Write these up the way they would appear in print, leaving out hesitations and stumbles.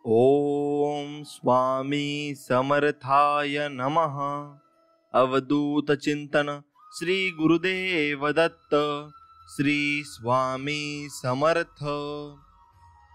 ओम स्वामी समर्थाय नमः। अवधूत चिंतन श्री गुरुदेव दत्त। श्री स्वामी समर्थ।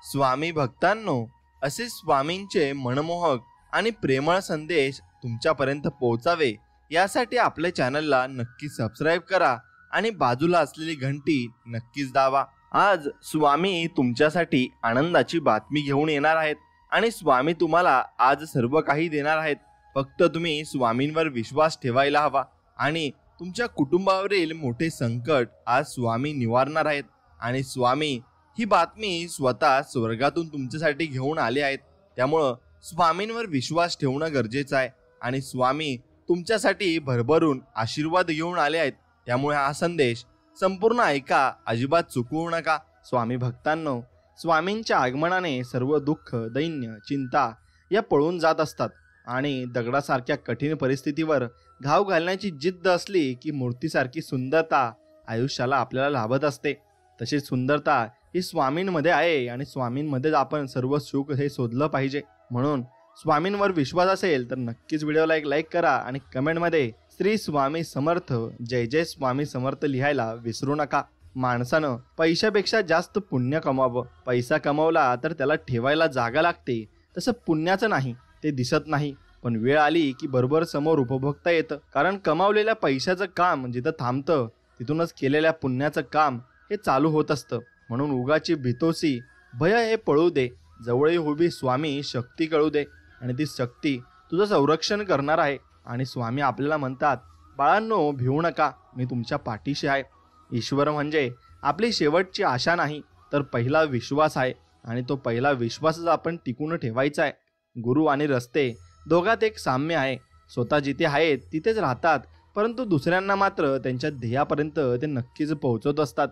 स्वामी भक्तांनो, असे स्वामींचे मनमोहक आणि प्रेमळ संदेश तुमच्यापर्यंत पोहोचावे यासाठी आपल्या चॅनलला नक्की सबस्क्राईब करा आणि बाजूला असलेली घंटी नक्कीच दाबा। आज स्वामी तुमच्यासाठी आनंदाची बातमी घेऊन येणार आहेत आणि स्वामी तुम्हाला आज सर्व काही देणार आहेत। फक्त तुम्ही स्वामींवर विश्वास ठेवायला हवा आणि तुमच्या कुटुंबावरील मोठे संकट आज स्वामी निवारणार आहेत। आणि स्वामी ही बातमी स्वतः स्वर्गातून तुमच्यासाठी घेऊन आले आहेत। त्यामुळं स्वामींवर विश्वास ठेवणं गरजेचं आहे आणि स्वामी तुमच्यासाठी भरभरून आशीर्वाद घेऊन आले आहेत। त्यामुळे हा संदेश संपूर्ण ऐका, अजिबात चुकवू नका। स्वामी भक्तांनो, स्वामींच्या आगमनाने सर्व दुःख, दैन्य, चिंता या पळून जात असतात आणि दगडासारख्या कठीण परिस्थितीवर घाव घालण्याची जिद्द असली की मूर्तीसारखी सुंदरता आयुष्याला आपल्याला लाभत असते। तशी सुंदरता ही स्वामींमध्ये आहे आणि स्वामींमध्येच आपण सर्व सुख हे शोधलं पाहिजे। म्हणून स्वामींवर विश्वास असेल तर नक्कीच व्हिडिओला एक लाईक करा आणि कमेंटमध्ये श्री स्वामी समर्थ, जय जय स्वामी समर्थ लिहायला विसरू नका। माणसानं पैशापेक्षा जास्त पुण्य कमावं। पैसा कमावला तर त्याला ठेवायला जागा लागते, तसं पुण्याचं नाही, ते दिसत नाही, पण वेळ आली की बरोबर समोर उपभोगता येतं। कारण कमावलेल्या पैशाचं काम जिथं थांबतं तिथूनच केलेल्या पुण्याचं काम हे चालू होत असतं। म्हणून उगाची भीतोसी भय हे पळू दे, जवळ उभी स्वामी शक्ती कळू दे आणि ती शक्ती तुझं संरक्षण करणार आहे। आणि स्वामी आपल्याला म्हणतात, बाळांनो भिवू नका, मी तुमच्या पाठीशी आहे। ईश्वर म्हणजे आपली शेवटची आशा नाही तर पहिला विश्वास आहे आणि तो पहिला विश्वासच आपण टिकून ठेवायचा आहे। गुरु आणि रस्ते दोघात एक साम्य आहे। स्वतः जिथे आहेत तिथेच राहतात, परंतु दुसऱ्यांना मात्र त्यांच्या ध्येयापर्यंत ते नक्कीच पोहोचवत असतात।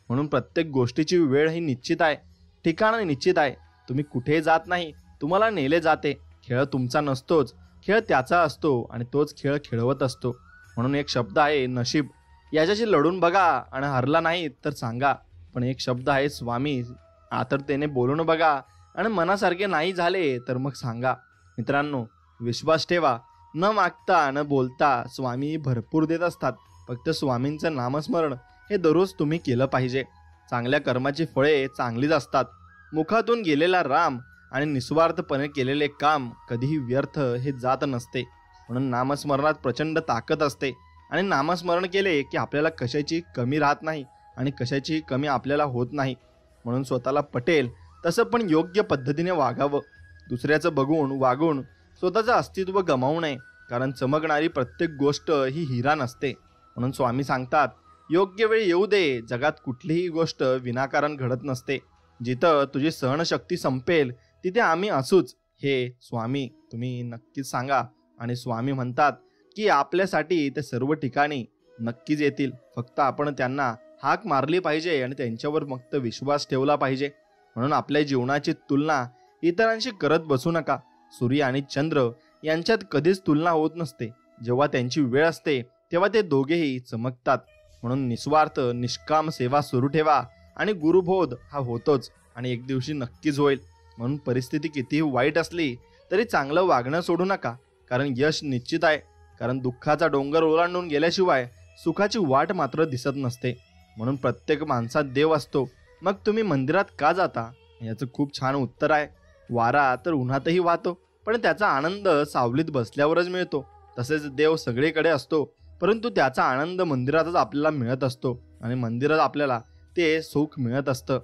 म्हणून प्रत्येक गोष्टीची वेळ ही निश्चित आहे, ठिकाण निश्चित आहे। तुम्ही कुठे जात नाही, तुम्हाला नेले जाते। खेळ तुमचा नसतोच, खेळ त्याचा असतो आणि तोच खेळ खेळवत असतो। म्हणून एक शब्द आहे नशीब, याच्याशी लढून बघा आणि हरला नाही तर सांगा। पण एक शब्द आहे स्वामी, आतरतेने बोलून बघा आणि मनासारखे नाही झाले तर मग सांगा। मित्रांनो, विश्वास ठेवा, न मागता न बोलता स्वामी भरपूर देत असतात। फक्त स्वामींचं नामस्मरण हे दररोज तुम्ही केलं पाहिजे। चांगल्या कर्माची फळे चांगलीच असतात। मुखातून गेलेला राम आणि निस्वार्थपणे केलेले काम कधीही व्यर्थ हे जात नसते। म्हणून नामस्मरणात प्रचंड ताकद असते आणि नामस्मरण केले की आपल्याला कशाची कमी राहत नाही आणि कशाची कमी आपल्याला होत नाही। म्हणून स्वतःला पटेल तसं पण योग्य पद्धतीने वागावं। दुसऱ्याचं बघून वागून स्वतःचं अस्तित्व गमावू नये, कारण चमकणारी प्रत्येक गोष्ट ही हिरा नसते। म्हणून स्वामी सांगतात, योग्य वेळ येऊ दे, जगात कुठलीही गोष्ट विनाकारण घडत नसते। जिथं तुझी सहनशक्ती संपेल तिथे आम्ही असूच, हे स्वामी तुम्ही नक्कीच सांगा। आणि स्वामी म्हणतात की आपल्यासाठी ते सर्व ठिकाणी नक्कीच येतील, फक्त आपण त्यांना हाक मारली पाहिजे आणि त्यांच्यावर फक्त विश्वास ठेवला पाहिजे। म्हणून आपल्या जीवनाची तुलना इतरांशी करत बसू नका। सूर्य आणि चंद्र यांच्यात कधीच तुलना होत नसते। जेव्हा त्यांची वेळ असते तेव्हा ते दोघेही चमकतात। म्हणून निस्वार्थ निष्काम सेवा सुरू ठेवा आणि गुरुबोध हा होतोच आणि एक दिवशी नक्कीच होईल। म्हणून परिस्थिती कितीही वाईट असली तरी चांगलं वागणं सोडू नका, कारण यश निश्चित आहे। कारण दुःखाचा डोंगर ओलांडून गेल्याशिवाय सुखाची वाट मात्र दिसत नसते। म्हणून प्रत्येक माणसात देव असतो, मग तुम्ही मंदिरात का जाता? याचं खूप छान उत्तर आहे। वारा तर उन्हातही वाहतो, पण त्याचा आनंद सावलीत बसल्यावरच मिळतो। तसेच देव सगळीकडे असतो, परंतु त्याचा आनंद मंदिरातच आपल्याला मिळत असतो आणि मंदिरात आपल्याला ते सुख मिळत असतं।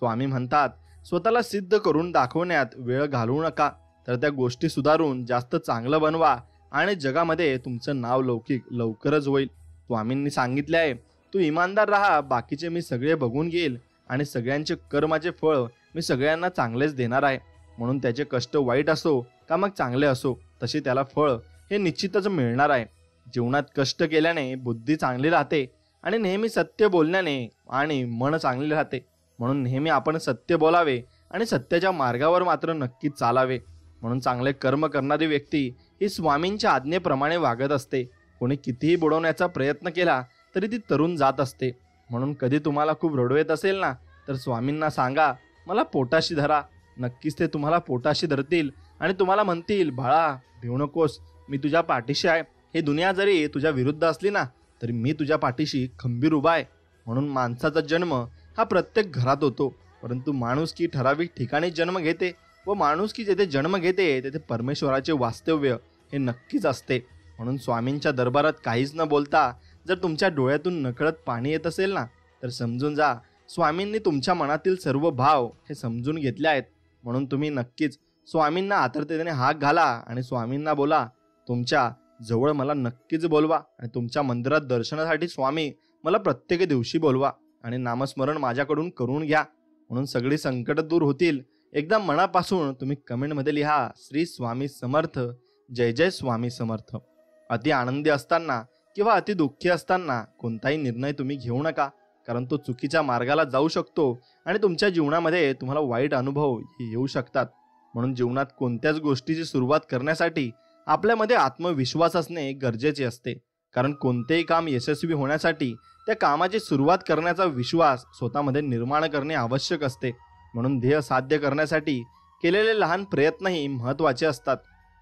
स्वामी म्हणतात, स्वतःला सिद्ध करून दाखवण्यात वेळ घालवू नका, तर त्या गोष्टी सुधारून जास्त चांगलं बनवा आणि जगामध्ये तुमचं नाव लौकिक लवकरच होईल। स्वामींनी सांगितले आहे, तू इमानदार राहा, बाकीचे मी सगळे बघून घेईल आणि सगळ्यांचे कर्माचे फळ मी सगळ्यांना चांगलेच देणार आहे। म्हणून त्याचे कष्ट वाईट असो का मग चांगले असो, तसे त्याला फळ हे निश्चितच मिळणार आहे। जीवनात कष्ट केल्याने बुद्धी चांगली राहते आणि नेहमी सत्य बोलण्याने आणि मन चांगले राहते। म्हणून नेहमी आपण सत्य बोलावे आणि सत्याच्या मार्गावर मात्र नक्कीच चालावे। म्हणून चांगले कर्म करणारी व्यक्ती ही स्वामींच्या आज्ञेप्रमाणे वागत असते। कोणी कितीही बुडवण्याचा प्रयत्न केला तरी ती तरुण जात असते। म्हणून कधी तुम्हाला खूप रडू येत असेल ना, तर स्वामींना सांगा, मला पोटाशी धरा, नक्कीच ते तुम्हाला पोटाशी धरतील आणि तुम्हाला म्हणतील, बाळा भिवू नकोस, मी तुझ्या पाठीशी आहे. ही दुनिया जरी तुझ्या विरुद्ध असली ना, तरी मी तुझ्या पाठीशी खंबीर उभा आहे. म्हणून माणसाचा जन्म हा प्रत्येक घरात होतो, परंतु माणुसकी ठराविक ठिकाणी जन्म घेते व माणुसकी जेथे जन्म घेते तेथे परमेश्वराचे वास्तव्य हे नक्कीच असते. म्हणून स्वामींच्या दरबारात काहीच न बोलता जर तुमच्या डोळ्यातून नकळत पाणी येत असेल ना, तर समजून जा स्वामींनी तुमच्या मनातील सर्व भाव हे समजून घेतले आहेत. म्हणून तुम्ही नक्कीच स्वामींना आतुरतेने हाक घाला आणि स्वामींना बोला, तुमच्या जवळ मला नक्कीच बोलवा आणि तुमच्या मंदिरात दर्शनासाठी स्वामी मला प्रत्येक दिवशी बोलवा आणि नामस्मरण माझ्याकडून करून घ्या. म्हणून सगळी संकट दूर होतील. एकदा मनापासून तुम्ही कमेंटमध्ये लिहा, श्री स्वामी समर्थ, जय जय स्वामी समर्थ. अति आनंदी असताना किंवा अति दुःखी असताना कोणताही निर्णय तुम्ही घेऊ नका, कारण तो चुकीच्या मार्गाला जाऊ शकतो आणि तुमच्या जीवनामध्ये तुम्हाला वाईट अनुभव येऊ शकतात. म्हणून जीवनात कोणत्याच गोष्टीची सुरुवात करण्यासाठी आपल्यामध्ये आत्मविश्वास असणे गरजेचे असते, कारण कोणतेही काम यशस्वी होण्यासाठी त्या कामाची सुरुवात करण्याचा विश्वास स्वतःमध्ये निर्माण करणे आवश्यक असते. म्हणून ध्येय साध्य करण्यासाठी केलेले लहान प्रयत्नही महत्त्वाचे असतात,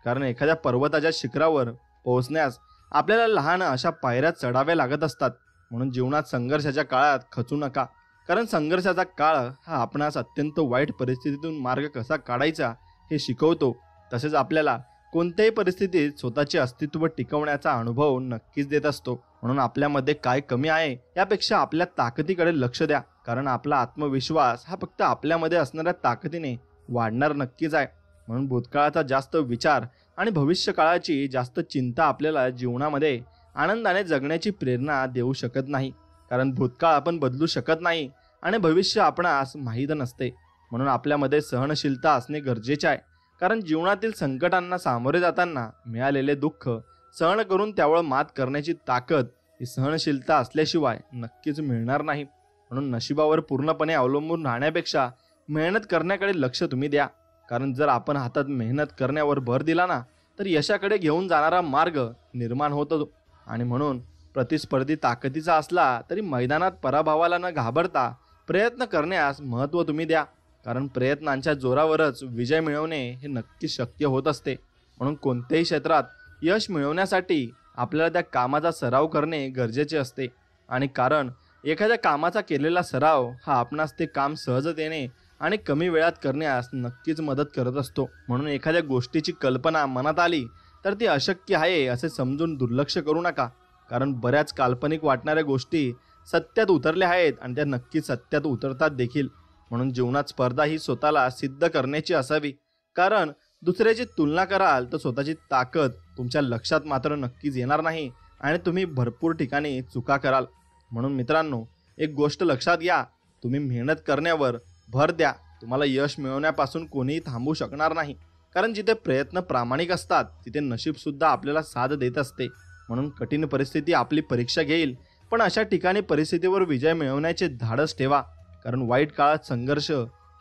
कारण एखाद्या पर्वताच्या शिखरावर पोहोचण्यास आपल्याला लहान अशा पायऱ्या चढाव्या लागत असतात. म्हणून जीवनात संघर्षाच्या काळात खचू नका, कारण संघर्षाचा काळ हा आपणास अत्यंत वाईट परिस्थितीतून मार्ग कसा काढायचा हे शिकवतो. तसेच आपल्याला कोणत्याही परिस्थितीत स्वतःचे अस्तित्व टिकवण्याचा अनुभव नक्कीच देत असतो. म्हणून आपल्यामध्ये काय कमी आहे यापेक्षा आपल्या ताकदीकडे लक्ष द्या, कारण आपला आत्मविश्वास हा फक्त आपल्यामध्ये असणाऱ्या ताकदीने वाढणार नक्कीच आहे. म्हणून भूतकाळाचा जास्त विचार आणि भविष्यकाळाची जास्त चिंता आपल्याला जीवनामध्ये आनंदाने जगण्याची प्रेरणा देऊ शकत नाही, कारण भूतकाळ आपण बदलू शकत नाही आणि भविष्य आपणास माहीत नसते. म्हणून आपल्यामध्ये सहनशीलता असणे गरजेचे आहे, कारण जीवनातील संकटांना सामोरे जाताना मिळालेले दुःख सहन करून त्यावर मात करण्याची ताकद ही सहनशीलता असल्याशिवाय नक्कीच मिळणार नाही. म्हणून नशिबावर पूर्णपणे अवलंबून राहण्यापेक्षा मेहनत करण्याकडे लक्ष तुम्ही द्या, कारण जर आपण हातात मेहनत करण्यावर भर दिला ना, तर यशाकडे घेऊन जाणारा मार्ग निर्माण होतो. आणि म्हणून प्रतिस्पर्धी ताकदीचा असला तरी मैदानात पराभवाला न घाबरता प्रयत्न करण्यास महत्त्व तुम्ही द्या, कारण प्रयत्नांच्या जोरावरच विजय मिळवणे हे नक्कीच शक्य होत असते. म्हणून कोणत्याही क्षेत्रात यश मिळवण्यासाठी आपल्याला त्या कामाचा सराव करणे गरजेचे असते, आणि कारण एखाद्या कामाचा केलेला सराव हा आपणास ते काम सहजतेने आणि कमी वेळात करण्यास नक्कीच मदत करत असतो. म्हणून एखाद्या गोष्टीची कल्पना मनात आली तर ती अशक्य आहे असे समजून दुर्लक्ष करू नका, कारण बऱ्याच काल्पनिक वाटणाऱ्या गोष्टी सत्यात उतरल्या आहेत आणि त्या नक्कीच सत्यात उतरतात देखील. म्हणून जीवनात स्पर्धा ही स्वतःला सिद्ध करण्याची असावी, कारण दुसऱ्याची तुलना कराल तर स्वतःची ताकद तुमच्या लक्षात मात्र नक्कीच येणार नाही आणि तुम्ही भरपूर ठिकाणी चुका कराल. म्हणून मित्रांनो, एक गोष्ट लक्षात घ्या, तुम्ही मेहनत करण्यावर भर द्या. तुम्हाला यश मिळवण्यापासून कोणीही थांबवू शकणार नाही, कारण जिथे प्रयत्न प्रामाणिक असतात तिथे नशीब सुद्धा आपल्याला साथ देत असते. म्हणून कठीण परिस्थिती आपली परीक्षा घेईल, पण अशा ठिकाणी परिस्थितीवर विजय मिळवण्याचे धाडस ठेवा, कारण वाईट काळात संघर्ष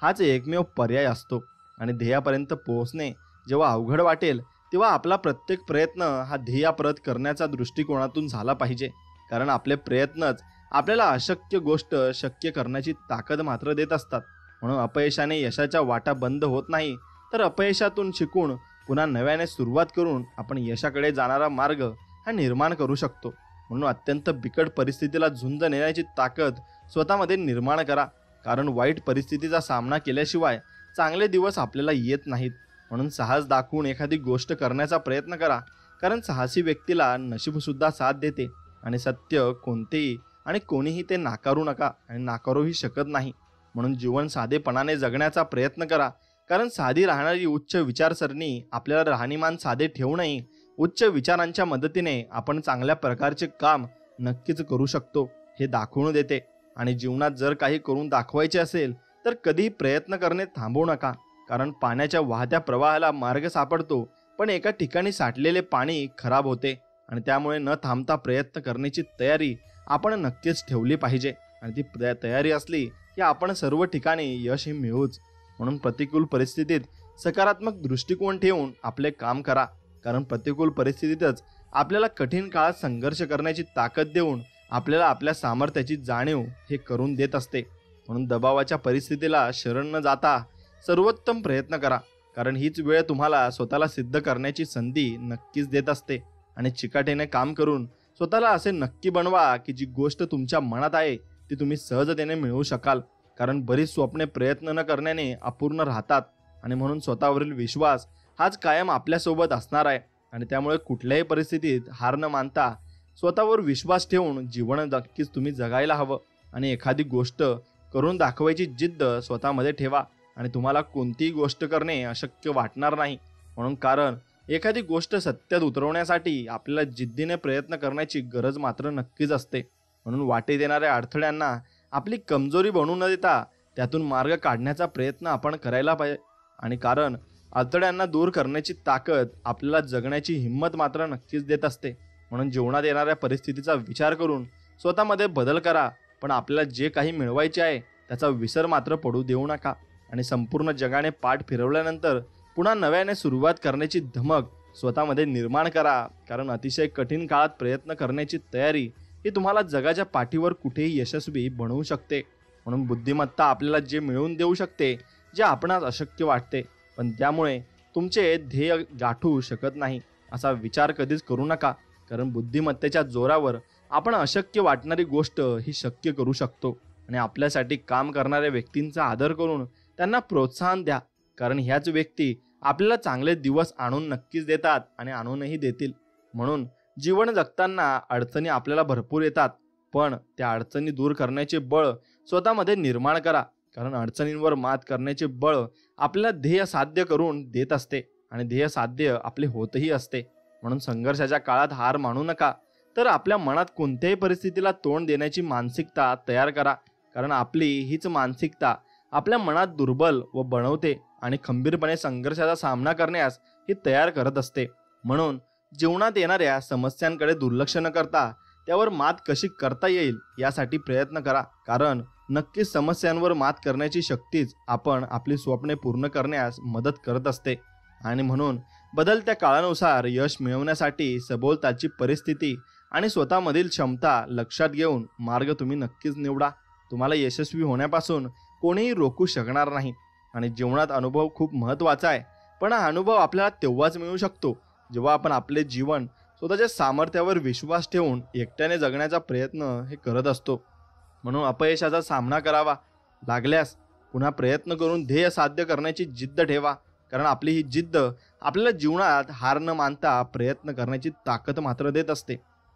हाच एकमेव पर्याय असतो. आणि ध्येयापर्यंत पोहोचणे जेव्हा अवघड वाटेल तेव्हा आपला प्रत्येक प्रयत्न हा ध्येयापर्यंत करण्याचा दृष्टिकोनातून झाला पाहिजे, कारण आपले प्रयत्नच आपल्याला अशक्य गोष्ट शक्य करण्याची ताकद मात्र देत असतात. म्हणून अपयशाने यशाच्या वाटा बंद होत नाही, तर अपयशातून शिकून पुन्हा नव्याने सुरुवात करून आपण यशाकडे जाणारा मार्ग हा निर्माण करू शकतो. म्हणून अत्यंत बिकट परिस्थितीला झुंज नेण्याची ताकद स्वतःमध्ये निर्माण करा, कारण वाईट परिस्थितीचा सामना केल्याशिवाय चांगले दिवस आपल्याला येत नाहीत. म्हणून साहस दाखवून एखादी गोष्ट करण्याचा प्रयत्न करा, कारण साहसी व्यक्तीला नशीबसुद्धा साथ देते आणि सत्य कोणतेही आणि कोणीही ते नाकारू नका आणि नाकारूही शकत नाही. म्हणून जीवन साधेपणाने जगण्याचा प्रयत्न करा, कारण साधी राहणारी उच्च विचारसरणी आपल्याला राहणीमान साधे ठेवूनही उच्च विचारांच्या मदतीने आपण चांगल्या प्रकारचे काम नक्कीच करू शकतो हे दाखवून देते. आणि जीवनात जर काही करून दाखवायचे असेल तर कधीही प्रयत्न करणे थांबवू नका, कारण पाण्याच्या वाहत्या प्रवाहाला मार्ग सापडतो, पण एका ठिकाणी साठलेले पाणी खराब होते. आणि त्यामुळे न थांबता प्रयत्न करण्याची तयारी आपण नक्कीच ठेवली पाहिजे, आणि ती तयारी असली की आपण सर्व ठिकाणी यश हे मिळवूच. म्हणून प्रतिकूल परिस्थितीत सकारात्मक दृष्टिकोन ठेवून आपले काम करा, कारण प्रतिकूल परिस्थितीतच आपल्याला कठीण काळात संघर्ष करण्याची ताकद देऊन आपल्याला आपल्या सामर्थ्याची जाणीव हे करून देत असते. म्हणून दबावाच्या परिस्थितीला शरण न जाता सर्वोत्तम प्रयत्न करा, कारण हीच वेळ तुम्हाला स्वतःला सिद्ध करण्याची संधी नक्कीच देत असते. आणि चिकाटीने काम करून स्वतःला असे नक्की बनवा की जी गोष्ट तुमच्या मनात आहे ती तुम्ही सहजतेने मिळवू शकाल. कारण बरीच स्वप्ने प्रयत्न न करण्याने अपूर्ण राहतात. आणि म्हणून स्वतःवरील विश्वास हाच कायम आपल्यासोबत असणार आहे. आणि त्यामुळे कुठल्याही परिस्थितीत हार न मानता स्वतःवर विश्वास ठेवून जीवन नक्कीच तुम्ही जगायला हवं. आणि एखादी गोष्ट करून दाखवायची जिद्द स्वतःमध्ये ठेवा. आणि तुम्हाला कोणतीही गोष्ट करणे अशक्य वाटणार नाही. म्हणून कारण एखादी गोष्ट सत्यात उतरवण्यासाठी आपल्याला जिद्दीने प्रयत्न करण्याची गरज मात्र नक्कीच असते. म्हणून वाटेत येणाऱ्या अडथळ्यांना आपली कमजोरी बनवू न देता त्यातून मार्ग काढण्याचा प्रयत्न आपण करायला पाहिजे. आणि कारण अडथळ्यांना दूर करण्याची ताकद आपल्याला जगण्याची हिंमत मात्र नक्कीच देत असते. म्हणून जीवनात येणाऱ्या परिस्थितीचा विचार करून स्वतःमध्ये बदल करा, पण आपल्याला जे काही मिळवायचे आहे त्याचा विसर मात्र पडू देऊ नका. आणि संपूर्ण जगाने पाठ फिरवल्यानंतर पुन्हा नव्याने सुरुवात करण्याची धमक स्वतःमध्ये निर्माण करा. कारण अतिशय कठीण काळात प्रयत्न करण्याची तयारी ही तुम्हाला जगाच्या पाठीवर कुठेही यशस्वी बनवू शकते. म्हणून बुद्धिमत्ता आपल्याला जे मिळवून देऊ शकते जे आपणास अशक्य वाटते, पण त्यामुळे तुमचे ध्येय गाठू शकत नाही असा विचार कधीच करू नका. कारण बुद्धिमत्तेच्या जोरावर आपण अशक्य वाटणारी गोष्ट ही शक्य करू शकतो. आणि आपल्यासाठी काम करणाऱ्या व्यक्तींचा आदर करून त्यांना प्रोत्साहन द्या, कारण ह्याच व्यक्ती आपल्याला चांगले दिवस आणून नक्कीच देतात आणि आणूनही देतील. म्हणून जीवन जगताना अडचणी आपल्याला भरपूर येतात, पण त्या अडचणी दूर करण्याचे बळ स्वतःमध्ये निर्माण करा. कारण अडचणींवर मात करण्याचे बळ आपल्याला ध्येय साध्य करून देत असते आणि ध्येय साध्य आपले होतही असते. म्हणून संघर्षाच्या काळात हार मानू नका, तर आपल्या मनात कोणत्याही परिस्थितीला तोंड देण्याची मानसिकता तयार करा. कारण आपली हीच मानसिकता आपल्या मनात दुर्बल व बनवते आणि खंबीरपणे संघर्षाचा सामना करण्यास ही तयार करत असते. म्हणून जीवनात येणाऱ्या समस्यांकडे दुर्लक्ष न करता त्यावर मात कशी करता येईल यासाठी प्रयत्न करा. कारण नक्कीच समस्यांवर मात करण्याची शक्तीच आपण आपली स्वप्ने पूर्ण करण्यास मदत करत असते. आणि म्हणून बदलत्या काळानुसार यश मिळवण्यासाठी सभोवतालची परिस्थिती आणि स्वतःमधील क्षमता लक्षात घेऊन मार्ग तुम्ही नक्कीच निवडा. तुम्हाला यशस्वी होण्यापासून कोणीही रोखू शकणार नाही. आणि जीवनात अनुभव खूप महत्त्वाचा आहे, पण हा अनुभव आपल्याला तेव्हाच मिळू शकतो जेव्हा आपण आपले जीवन स्वतःच्या सामर्थ्यावर विश्वास ठेवून एकट्याने जगण्याचा प्रयत्न हे करत असतो. म्हणून अपयशाचा सामना करावा लागल्यास पुन्हा प्रयत्न करून ध्येय साध्य करण्याची जिद्द ठेवा. कारण आपली ही जिद्द आपल्याला जीवनात हार न मानता प्रयत्न करण्याची ताकद मात्र देत असते.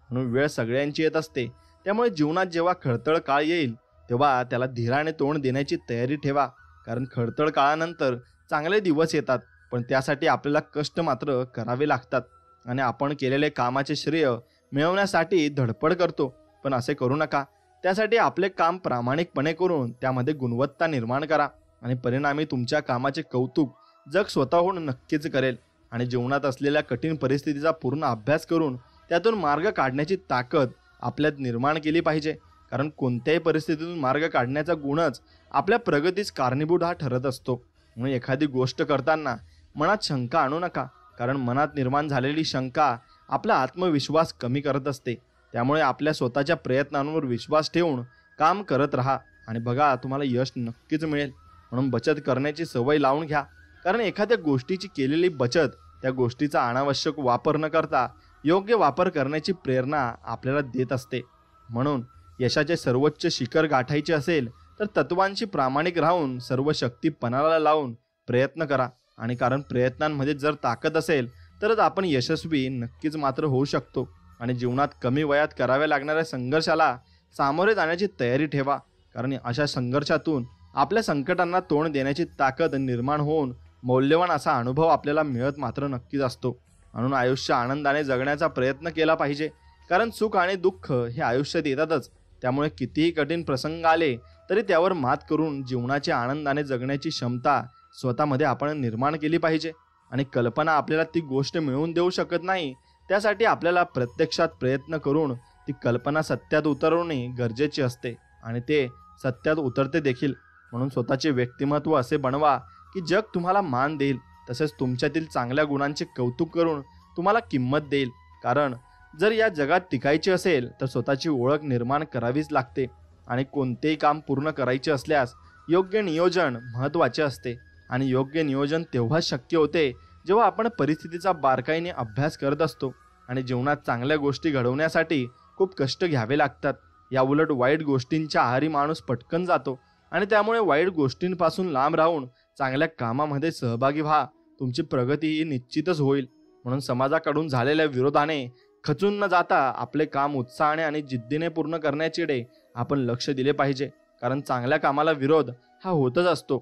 म्हणून वेळ सगळ्यांची येत असते, त्यामुळे जीवनात जेव्हा खडतळ काळ येईल तेव्हा त्याला धीराने तोंड देण्याची तयारी ठेवा. कारण खडतळ काळानंतर चांगले दिवस येतात, पण त्यासाठी आपल्याला कष्ट मात्र करावे लागतात. आणि आपण केलेले कामाचे श्रेय मिळवण्यासाठी धडपड करतो, पण असे करू नका. त्यासाठी आपले काम प्रामाणिकपणे करून त्यामध्ये गुणवत्ता निर्माण करा आणि परिणामी तुमच्या कामाचे कौतुक जग स्वतःहून नक्कीच करेल. आणि जीवनात असलेल्या कठीण परिस्थितीचा पूर्ण अभ्यास करून त्यातून मार्ग काढण्याची ताकद आपल्यात निर्माण केली पाहिजे. कारण कोणत्याही परिस्थितीतून मार्ग काढण्याचा गुणच आपल्या प्रगतीस कारणीभूत हा ठरत असतो. म्हणून एखादी गोष्ट करताना मनात शंका आणू नका, कारण मनात निर्माण झालेली शंका आपला आत्मविश्वास कमी करत असते. त्यामुळे आपल्या स्वतःच्या प्रयत्नांवर विश्वास ठेवून काम करत राहा आणि बघा तुम्हाला यश नक्कीच मिळेल. म्हणून बचत करण्याची सवय लावून घ्या, कारण एखाद्या गोष्टीची केलेली बचत त्या गोष्टीचा अनावश्यक वापर न करता योग्य वापर करण्याची प्रेरणा आपल्याला देत असते. म्हणून यशाचे सर्वोच्च शिखर गाठायचे असेल तर तत्वांशी प्रामाणिक राहून सर्व शक्ती पणाला लावून प्रयत्न करा. आणि कारण प्रयत्नांमध्ये जर ताकद असेल तरच आपण यशस्वी नक्कीच मात्र होऊ शकतो. आणि जीवनात कमी वयात कराव्या लागणाऱ्या संघर्षाला सामोरे जाण्याची तयारी ठेवा, कारण अशा संघर्षातून आपल्या संकटांना तोंड देण्याची ताकद निर्माण होऊन मौल्यवान असा अनुभव आपल्याला मिळत मात्र नक्कीच असतो. म्हणून आयुष्य आनंदाने जगण्याचा प्रयत्न केला पाहिजे, कारण सुख आणि दुःख हे आयुष्यात येतातच. त्यामुळे कितीही कठीण प्रसंग आले तरी त्यावर मात करून जीवनाचे आनंदाने जगण्याची क्षमता स्वतःमध्ये आपण निर्माण केली पाहिजे. आणि कल्पना आपल्याला ती गोष्ट मिळवून देऊ शकत नाही, त्यासाठी आपल्याला प्रत्यक्षात प्रयत्न करून ती कल्पना सत्यात उतरवणे गरजेचे असते आणि ते सत्यात उतरते देखील. म्हणून स्वतःचे व्यक्तिमत्व असे बनवा की जग तुम्हाला मान देईल, तसेच तुमच्यातील चांगल्या गुणांचे कौतुक करून तुम्हाला किंमत देईल. कारण जर या जगात टिकायचे असेल तर स्वतःची ओळख निर्माण करावीच लागते. आणि कोणतेही काम पूर्ण करायचे असल्यास योग्य नियोजन महत्त्वाचे असते. आणि योग्य नियोजन तेव्हाच शक्य होते जेव्हा आपण परिस्थितीचा बारकाईने अभ्यास करत असतो. आणि जीवनात चांगल्या गोष्टी घडवण्यासाठी खूप कष्ट घ्यावे लागतात. याउलट वाईट गोष्टींच्या आहारी माणूस पटकन जातो आणि त्यामुळे वाईट गोष्टींपासून लांब राहून चांगल्या कामामध्ये सहभागी व्हा. तुमची प्रगती ही निश्चितच होईल. म्हणून समाजाकडून झालेल्या विरोधाने खचून न जाता आपले काम उत्साहाने आणि जिद्दीने पूर्ण करण्याकडे आपण लक्ष दिले पाहिजे. कारण चांगल्या कामाला विरोध हा होतच असतो.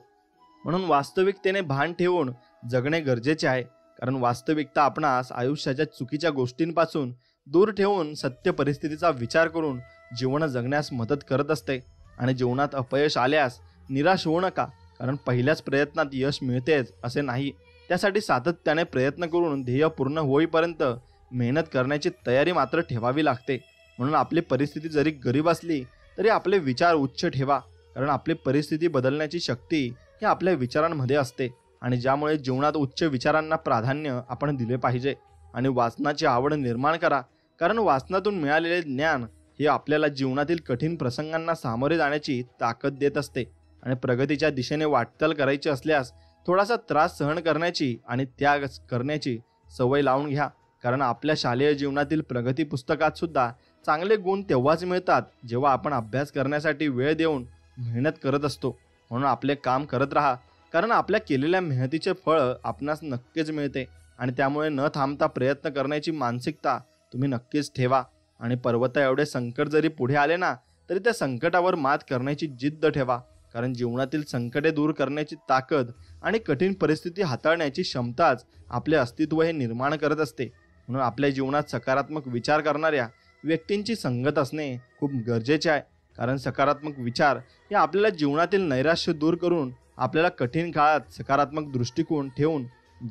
म्हणून वास्तविकतेने भान ठेवून जगणे गरजेचे आहे. कारण वास्तविकता आपणास आयुष्याच्या चुकीच्या गोष्टींपासून दूर ठेवून सत्य परिस्थितीचा विचार करून जीवन जगण्यास मदत करत असते. आणि जीवनात अपयश आल्यास निराश होऊ नका. कारण पहिल्याच प्रयत्नात यश मिळतेच असे नाही. त्यासाठी सातत्याने प्रयत्न करून ध्येय पूर्ण होईपर्यंत मेहनत करण्याची तयारी मात्र ठेवावी लागते. म्हणून आपली परिस्थिती जरी गरीब असली तरी आपले विचार उच्च ठेवा. कारण आपली परिस्थिती बदलण्याची शक्ती ही आपल्या विचारांमध्ये असते. आणि ज्यामुळे जीवनात उच्च विचारांना प्राधान्य आपण दिले पाहिजे. आणि वाचनाची आवड निर्माण करा. कारण वाचनातून मिळालेले ज्ञान हे आपल्याला जीवनातील कठीण प्रसंगांना सामोरे जाण्याची ताकद देत असते. आणि प्रगतीच्या दिशेने वाटचाल करायची असल्यास थोडासा त्रास सहन करण्याची आणि त्याग करण्याची सवय लावून घ्या. कारण आपल्या शालेय जीवनातील प्रगती पुस्तकात सुद्धा चांगले गुण तेव्हाच मिळतात जेव्हा आपण अभ्यास करण्यासाठी वेळ देऊन मेहनत करत असतो. म्हणून आपले काम करत राहा. कारण आपल्या केलेल्या मेहनतीचे फळ आपणास नक्कीच मिळते. आणि त्यामुळे न थांबता प्रयत्न करण्याची मानसिकता तुम्ही नक्कीच ठेवा. आणि पर्वता एवढे संकट जरी पुढे आले ना तरी त्या संकटावर मात करण्याची जिद्द ठेवा. कारण जीवनातील संकटे दूर करण्याची ताकद आणि कठीण परिस्थिती हाताळण्याची क्षमताच आपले अस्तित्व हे निर्माण करत असते. म्हणून आपल्या जीवनात सकारात्मक विचार करणाऱ्या व्यक्तींची संगत असणे खूप गरजेचे आहे. कारण सकारात्मक विचार हे आपल्याला जीवनातील नैराश्य दूर करून आपल्याला कठीण काळात सकारात्मक दृष्टिकोन ठेवून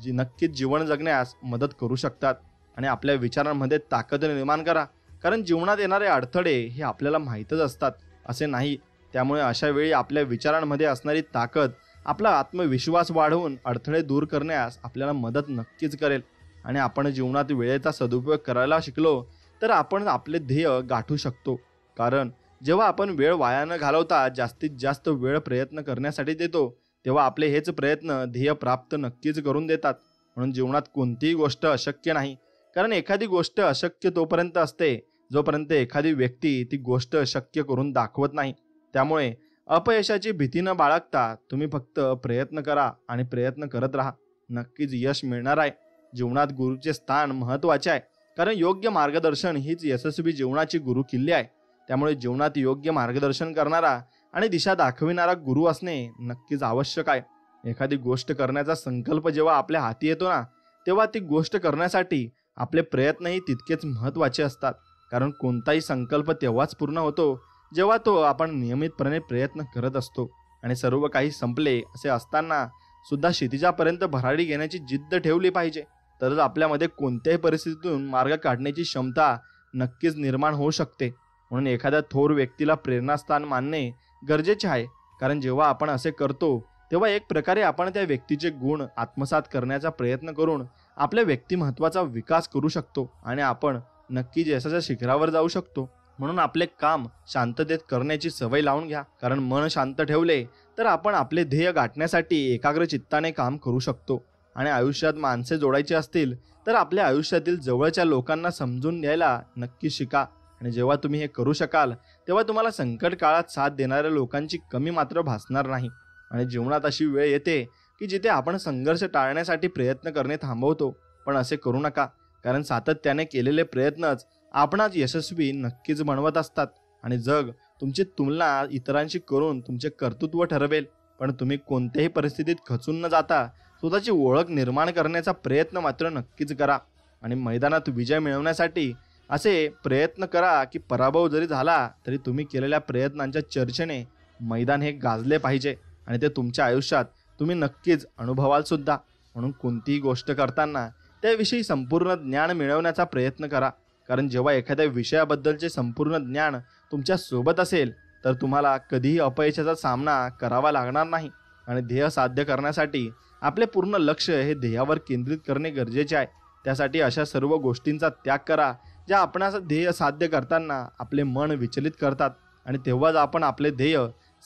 नक्कीच जीवन जगण्यास मदत करू शकतात. आणि आपल्या विचारांमध्ये ताकद निर्माण करा. कारण जीवनात येणारे अडथळे हे आपल्याला माहीतच असतात असे नाही. त्यामुळे अशा वेळी आपल्या विचारांमध्ये असणारी ताकद आपला आत्मविश्वास वाढवून अडथळे दूर करण्यास आपल्याला मदत नक्कीच करेल. आणि आपण जीवनात वेळेचा सदुपयोग करायला शिकलो तर आपण आपले ध्येय गाठू शकतो. कारण जेव्हा आपण वेळ वाया न घालवता जास्तीत जास्त वेळ प्रयत्न करण्यासाठी देतो तेव्हा आपले हेच प्रयत्न ध्येय प्राप्त नक्कीच करून देतात. म्हणून जीवनात कोणतीही गोष्ट अशक्य नाही. कारण एखादी गोष्ट अशक्य तोपर्यंत असते जोपर्यंत एखादी व्यक्ती ती गोष्ट शक्य करून दाखवत नाही. त्यामुळे अपयशाची भीती न बाळगता तुम्ही फक्त प्रयत्न करा आणि प्रयत्न करत राहा. नक्कीच यश मिळणार आहे. जीवनात गुरुचे स्थान महत्त्वाचे आहे. कारण योग्य मार्गदर्शन हीच यशस्वी जीवनाची गुरु किल्ली आहे. त्यामुळे जीवनात योग्य मार्गदर्शन करणारा आणि दिशा दाखविणारा गुरु असणे नक्कीच आवश्यक आहे. एखादी गोष्ट करण्याचा संकल्प जेव्हा आपल्या हाती येतो ना तेव्हा ती गोष्ट करण्यासाठी आपले प्रयत्नही तितकेच महत्त्वाचे असतात. कारण कोणताही संकल्प तेव्हाच पूर्ण होतो जेव्हा तो आपण नियमितपणे प्रयत्न करत असतो. आणि सर्व काही संपले असे असताना सुद्धा क्षितिजापर्यंत भरारी घेण्याची जिद्द ठेवली पाहिजे. तरच आपल्यामध्ये कोणत्याही परिस्थितीतून मार्ग काढण्याची क्षमता नक्कीच निर्माण होऊ शकते. म्हणून एखाद्या थोर व्यक्तीला प्रेरणास्थान मानणे गरजेचे आहे. कारण जेव्हा आपण असे करतो तेव्हा एक प्रकारे आपण त्या व्यक्तीचे गुण आत्मसात करण्याचा प्रयत्न करून आपल्या व्यक्तिमत्वाचा विकास करू शकतो आणि आपण नक्कीच यशाच्या शिखरावर जाऊ शकतो. म्हणून आपले काम शांततेत करण्याची सवय लावून घ्या. कारण मन शांत ठेवले तर आपण आपले ध्येय गाठण्यासाठी एकाग्र चित्ताने काम करू शकतो. आणि आयुष्यात माणसे जोडायची असतील तर आपल्या आयुष्यातील जवळच्या लोकांना समजून घ्यायला नक्की शिका. आणि जेव्हा तुम्ही हे करू शकाल तेव्हा तुम्हाला संकट काळात साथ देणाऱ्या लोकांची कमी मात्र भासणार नाही. आणि जीवनात अशी वेळ येते की जिथे आपण संघर्ष टाळण्यासाठी प्रयत्न करणे थांबवतो. पण असे करू नका. कारण सातत्याने केलेले प्रयत्नच आपणास यशस्वी नक्कीच बनवत असतात. आणि जग तुमची तुलना इतरांशी करून तुमचे कर्तृत्व ठरवेल. पण तुम्ही कोणत्याही परिस्थितीत खचून न जाता स्वतःची ओळख निर्माण करण्याचा प्रयत्न मात्र नक्कीच करा. आणि मैदानात विजय मिळवण्यासाठी असे प्रयत्न करा की पराभव जरी झाला तरी तुम्ही केलेल्या प्रयत्नांच्या चर्चेने मैदान हे गाजले पाहिजे. आणि ते तुमच्या आयुष्यात तुम्ही नक्कीच अनुभवाल सुद्धा. म्हणून कोणतीही गोष्ट करताना त्याविषयी संपूर्ण ज्ञान मिळवण्याचा प्रयत्न करा. कारण जेव्हा एखाद्या विषयाबद्दलचे संपूर्ण ज्ञान तुमच्या सोबत असेल तर तुम्हाला कधीही अपयशाचा सामना करावा लागणार नाही. आणि ध्येय साध्य करण्यासाठी आपले पूर्ण लक्ष हे ध्येयावर केंद्रित करणे गरजेचे आहे. त्यासाठी अशा सर्व गोष्टींचा त्याग करा ज्या आपणास ध्येय साध्य करताना आपले मन विचलित करतात. आणि तेव्हाच आपण आपले ध्येय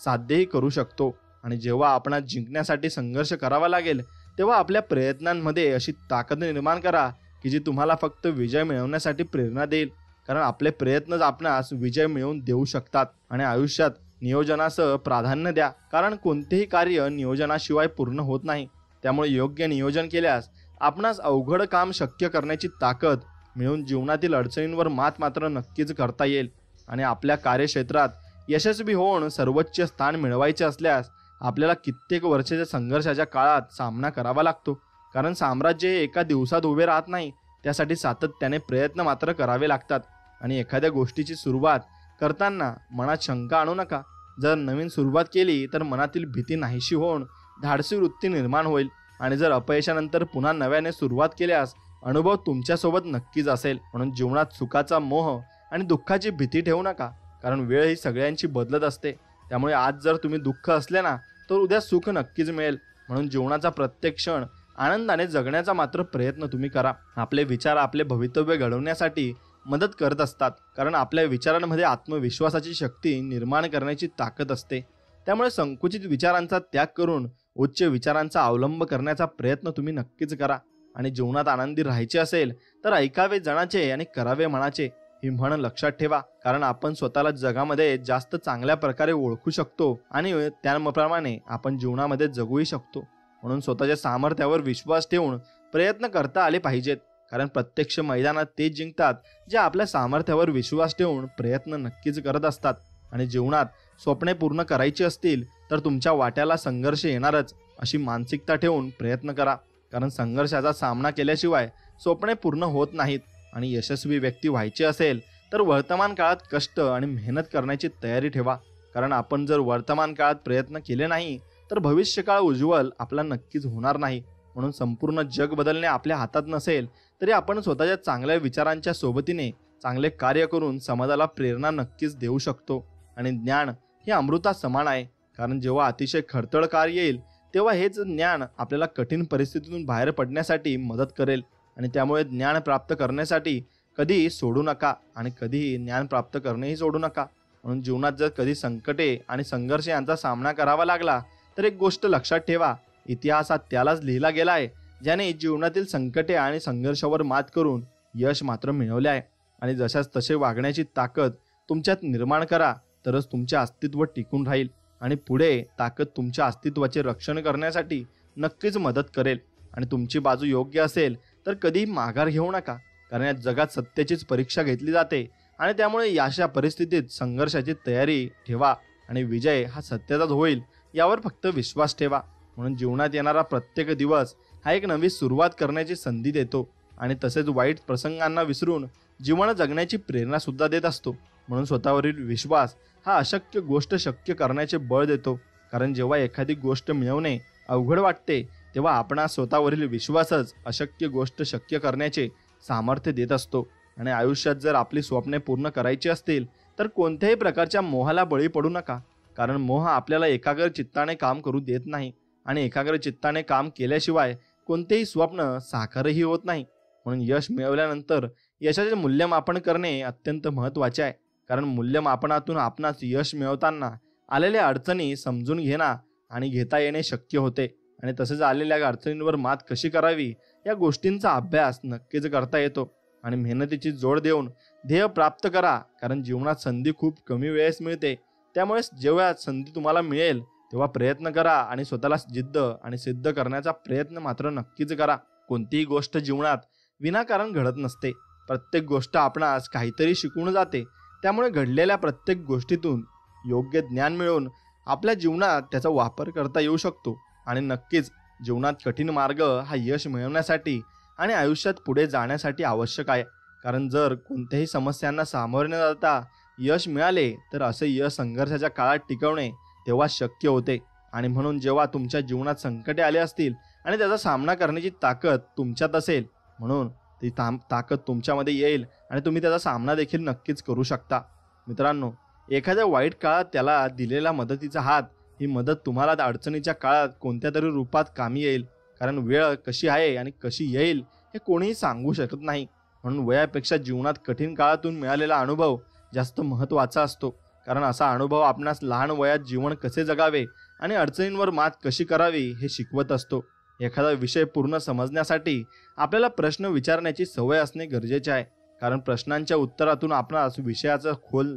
साध्यही करू शकतो. आणि जेव्हा आपणास जिंकण्यासाठी संघर्ष करावा लागेल तेव्हा आपल्या प्रयत्नांमध्ये अशी ताकद निर्माण करा की जी तुम्हाला फक्त विजय मिळवण्यासाठी प्रेरणा देईल. कारण आपले प्रयत्नच आपणास विजय मिळवून देऊ शकतात. आणि आयुष्यात नियोजनासह प्राधान्य द्या, कारण कोणतेही कार्य नियोजनाशिवाय पूर्ण होत नाही. त्यामुळे योग्य नियोजन केल्यास आपणास अवघड काम शक्य करण्याची ताकद मिळून जीवनातील अडचणींवर मात मात्र नक्कीच करता येईल. आणि आपल्या कार्यक्षेत्रात यशस्वी होऊन सर्वोच्च स्थान मिळवायचे असल्यास आपल्याला कित्येक वर्षाच्या संघर्षाच्या काळात सामना करावा लागतो. कारण साम्राज्य हे एका दिवसात उभे राहत नाही, त्यासाठी सातत्याने प्रयत्न मात्र करावे लागतात. आणि एखाद्या गोष्टीची सुरुवात करताना मनात शंका आणू नका. जर नवीन सुरुवात केली तर मनातील भीती नाहीशी होऊन धाडसी वृत्ती निर्माण होईल. आणि जर अपयशानंतर पुन्हा नव्याने सुरुवात केल्यास अनुभव तुमच्यासोबत नक्कीच असेल. म्हणून जीवनात सुखाचा मोह आणि दुःखाची भीती ठेवू नका, कारण वेळ ही सगळ्यांची बदलत असते. त्यामुळे आज जर तुम्ही दुःख असले ना तर उद्या सुख नक्कीच मिळेल. म्हणून जीवनाचा प्रत्येक क्षण आनंदाने जगण्याचा मात्र प्रयत्न तुम्ही करा. आपले विचार आपले भवितव्य घडवण्यासाठी मदत करत असतात, कारण आपल्या विचारांमध्ये आत्मविश्वासाची शक्ती निर्माण करण्याची ताकद असते. त्यामुळे संकुचित विचारांचा त्याग करून उच्च विचारांचा अवलंब करण्याचा प्रयत्न तुम्ही नक्कीच करा. आणि जीवनात आनंदी राहायचे असेल तर ऐकावे जनाचे आणि करावे मनाचे ही म्हण लक्षात ठेवा. कारण आपण स्वतःला जगामध्ये जास्त चांगल्या प्रकारे ओळखू शकतो आणि त्याप्रमाणे आपण जीवनामध्ये जगूही शकतो. म्हणून स्वतःच्या सामर्थ्यावर विश्वास ठेवून प्रयत्न करता आले पाहिजेत. कारण प्रत्यक्ष मैदानात ते जिंकतात जे आपल्या सामर्थ्यावर विश्वास ठेवून प्रयत्न नक्कीच करत असतात. आणि जीवनात स्वप्ने पूर्ण करायची असतील तर तुमच्या वाट्याला संघर्ष येणारच अशी मानसिकता ठेवून प्रयत्न करा. कारण संघर्षाचा सामना केल्याशिवाय स्वप्ने पूर्ण होत नाहीत. आणि यशस्वी व्यक्ती व्हायचे असेल तर वर्तमान काळात कष्ट आणि मेहनत करण्याची तयारी ठेवा. कारण आपण जर वर्तमान काळात प्रयत्न केले नाही तर भविष्यकाळ उज्ज्वल आपला नक्कीच होणार नाही. म्हणून संपूर्ण जग बदलणे आपल्या हातात नसेल तरी आपण स्वतःच्या चांगल्या विचारांच्या सोबतीने चांगले कार्य करून समाजाला प्रेरणा नक्कीच देऊ शकतो. आणि ज्ञान हे अमृता समान आहे. कारण जेव्हा अतिशय खडतर काळ येईल तेव्हा हेच ज्ञान आपल्याला कठीण परिस्थितीतून बाहेर पडण्यासाठी मदत करेल. आणि त्यामुळे ज्ञान प्राप्त करण्यासाठी कधीही सोडू नका आणि कधीही ज्ञान प्राप्त करणेही सोडू नका. म्हणून जीवनात जर कधी संकटे आणि संघर्ष यांचा सामना करावा लागला तर एक गोष्ट लक्षात ठेवा, इतिहासात त्यालाच लिहिला गेला आहे ज्याने जीवनातील संकटे आणि संघर्षावर मात करून यश मात्र मिळवले आहे. आणि जशाच तसे वागण्याची ताकद तुमच्यात निर्माण करा तरच तुमचे अस्तित्व टिकून राहील. आणि पुढे ताकद तुमच्या अस्तित्वाचे रक्षण करण्यासाठी नक्कीच मदत करेल. आणि तुमची बाजू योग्य असेल तर कधीही माघार घेऊ नका, कारण या जगात सत्याचीच परीक्षा घेतली जाते. आणि त्यामुळे अशा परिस्थितीत संघर्षाची तयारी ठेवा आणि विजय हा सत्याचाच होईल यावर फक्त विश्वास ठेवा. म्हणून जीवनात येणारा प्रत्येक दिवस हा एक नवी सुरुवात करण्याची संधी देतो आणि तसेच वाईट प्रसंगांना विसरून जीवन जगण्याची प्रेरणा सुद्धा देत असतो. म्हणून स्वतःवरील विश्वास हा अशक्य गोष्ट शक्य करण्याचे बळ देतो. कारण जेव्हा एखादी गोष्ट मिळवणे अवघड वाटते तेव्हा आपणास स्वतःवरील विश्वासच अशक्य गोष्ट शक्य करण्याचे सामर्थ्य देत असतो. आणि आयुष्यात जर आपली स्वप्ने पूर्ण करायची असतील तर कोणत्याही प्रकारच्या मोहाला बळी पडू नका. कारण मोह आपल्याला एकाग्र चित्ताने काम करू देत नाही आणि एकाग्र चित्ताने काम केल्याशिवाय कोणतेही स्वप्न साकारही होत नाही. म्हणून यश मिळवल्यानंतर यशाचे मूल्यमापन करणे अत्यंत महत्त्वाचे आहे. कारण मूल्यमापनातून आपणास यश मिळवताना आलेल्या अडचणी समजून घेणं आणि घेता येणे शक्य होते. आणि तसेच आलेल्या अडचणींवर मात कशी करावी या गोष्टींचा अभ्यास नक्कीच करता येतो. आणि मेहनतीची जोड देऊन ध्येय प्राप्त करा. कारण जीवनात संधी खूप कमी वेळेस मिळते. त्यामुळे जेव्हा संधी तुम्हाला मिळेल तेव्हा प्रयत्न करा आणि स्वतःला जिद्द आणि सिद्ध करण्याचा प्रयत्न मात्र नक्कीच करा. कोणतीही गोष्ट जीवनात विनाकारण घडत नसते. प्रत्येक गोष्ट आपणास काहीतरी शिकवून जाते. त्यामुळे घडलेल्या प्रत्येक गोष्टीतून योग्य ज्ञान मिळवून आपल्या जीवनात त्याचा वापर करता येऊ शकतो. आणि नक्कीच जीवनात कठीण मार्ग हा यश मिळवण्यासाठी आणि आयुष्यात पुढे जाण्यासाठी आवश्यक आहे. कारण जर कोणत्याही समस्यांना सामोरे न जाता यश मिळाले तर असे यश संघर्षाच्या काळात टिकवणे तेव्हा शक्य होते. आणि म्हणून जेव्हा तुमच्या जीवनात संकटे आले असतील आणि त्याचा सामना करण्याची ताकद तुमच्यात असेल, म्हणून ती ताकद तुमच्यामध्ये येईल आणि तुम्ही त्याचा सामना देखील नक्कीच करू शकता. मित्रांनो, एखाद्या वाईट काळात त्याला दिलेला मदतीचा हात ही मदत तुम्हाला अडचणीच्या काळात कोणत्या तरी रूपात कामी येईल. कारण वेळ कशी आहे आणि कशी येईल हे कोणीही सांगू शकत नाही. म्हणून वयापेक्षा जीवनात कठीण काळातून मिळालेला अनुभव जास्त महत्त्वाचा असतो. कारण असा अनुभव आपणास लहान वयात जीवन कसे जगावे आणि अडचणींवर मात कशी करावी हे शिकवत असतो. एखादा विषय पूर्ण समजण्यासाठी आपल्याला प्रश्न विचारण्याची सवय असणे गरजेचे आहे, कारण प्रश्नांच्या उत्तरातून आपणास विषयाचा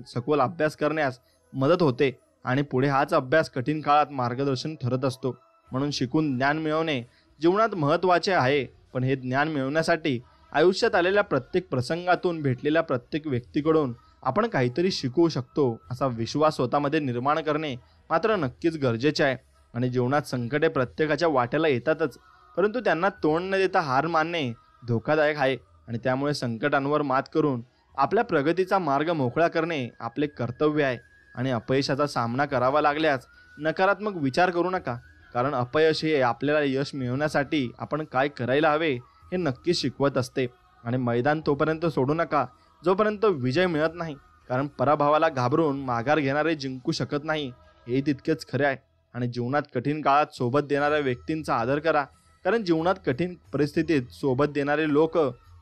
सखोल अभ्यास करण्यास मदत होते आणि पुढे हाच अभ्यास कठीण काळात मार्गदर्शन ठरत असतो. म्हणून शिकून ज्ञान मिळवणे जीवनात महत्त्वाचे आहे, पण हे ज्ञान मिळवण्यासाठी आयुष्यात आलेल्या प्रत्येक प्रसंगातून, भेटलेल्या प्रत्येक व्यक्तीकडून आपण काहीतरी शिकू शकतो असा विश्वास स्वतःमध्ये निर्माण करणे मात्र नक्कीच गरजेचे आहे. आणि जीवनात संकटे प्रत्येकाच्या वाट्याला येतातच, परंतु त्यांना तोंड न देता हार मानणे धोकादायक आहे. आणि त्यामुळे संकटांवर मात करून आपल्या प्रगतीचा मार्ग मोकळा करणे आपले कर्तव्य आहे. आणि अपयशाचा सामना करावा लागल्यास नकारात्मक विचार करू नका, कारण अपयश हे आपल्याला यश मिळवण्यासाठी आपण काय करायला हवे हे नक्कीच शिकवत असते. आणि मैदान तोपर्यंत सोडू नका जोपर्यंत विजय मिळत नाही, कारण पराभवाला घाबरून माघार घेणारे जिंकू शकत नाही हे तितकेच खरे आहे. आणि जीवनात कठीण काळात सोबत देणाऱ्या व्यक्तींचा आदर करा, कारण जीवनात कठीण परिस्थितीत सोबत देणारे लोक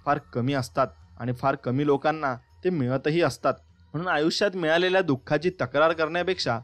फार कमी असतात आणि फार कमी लोकांना ते मिळतही असतात. म्हणून आयुष्यात मिळालेल्या दुःखाची तक्रार करण्यापेक्षा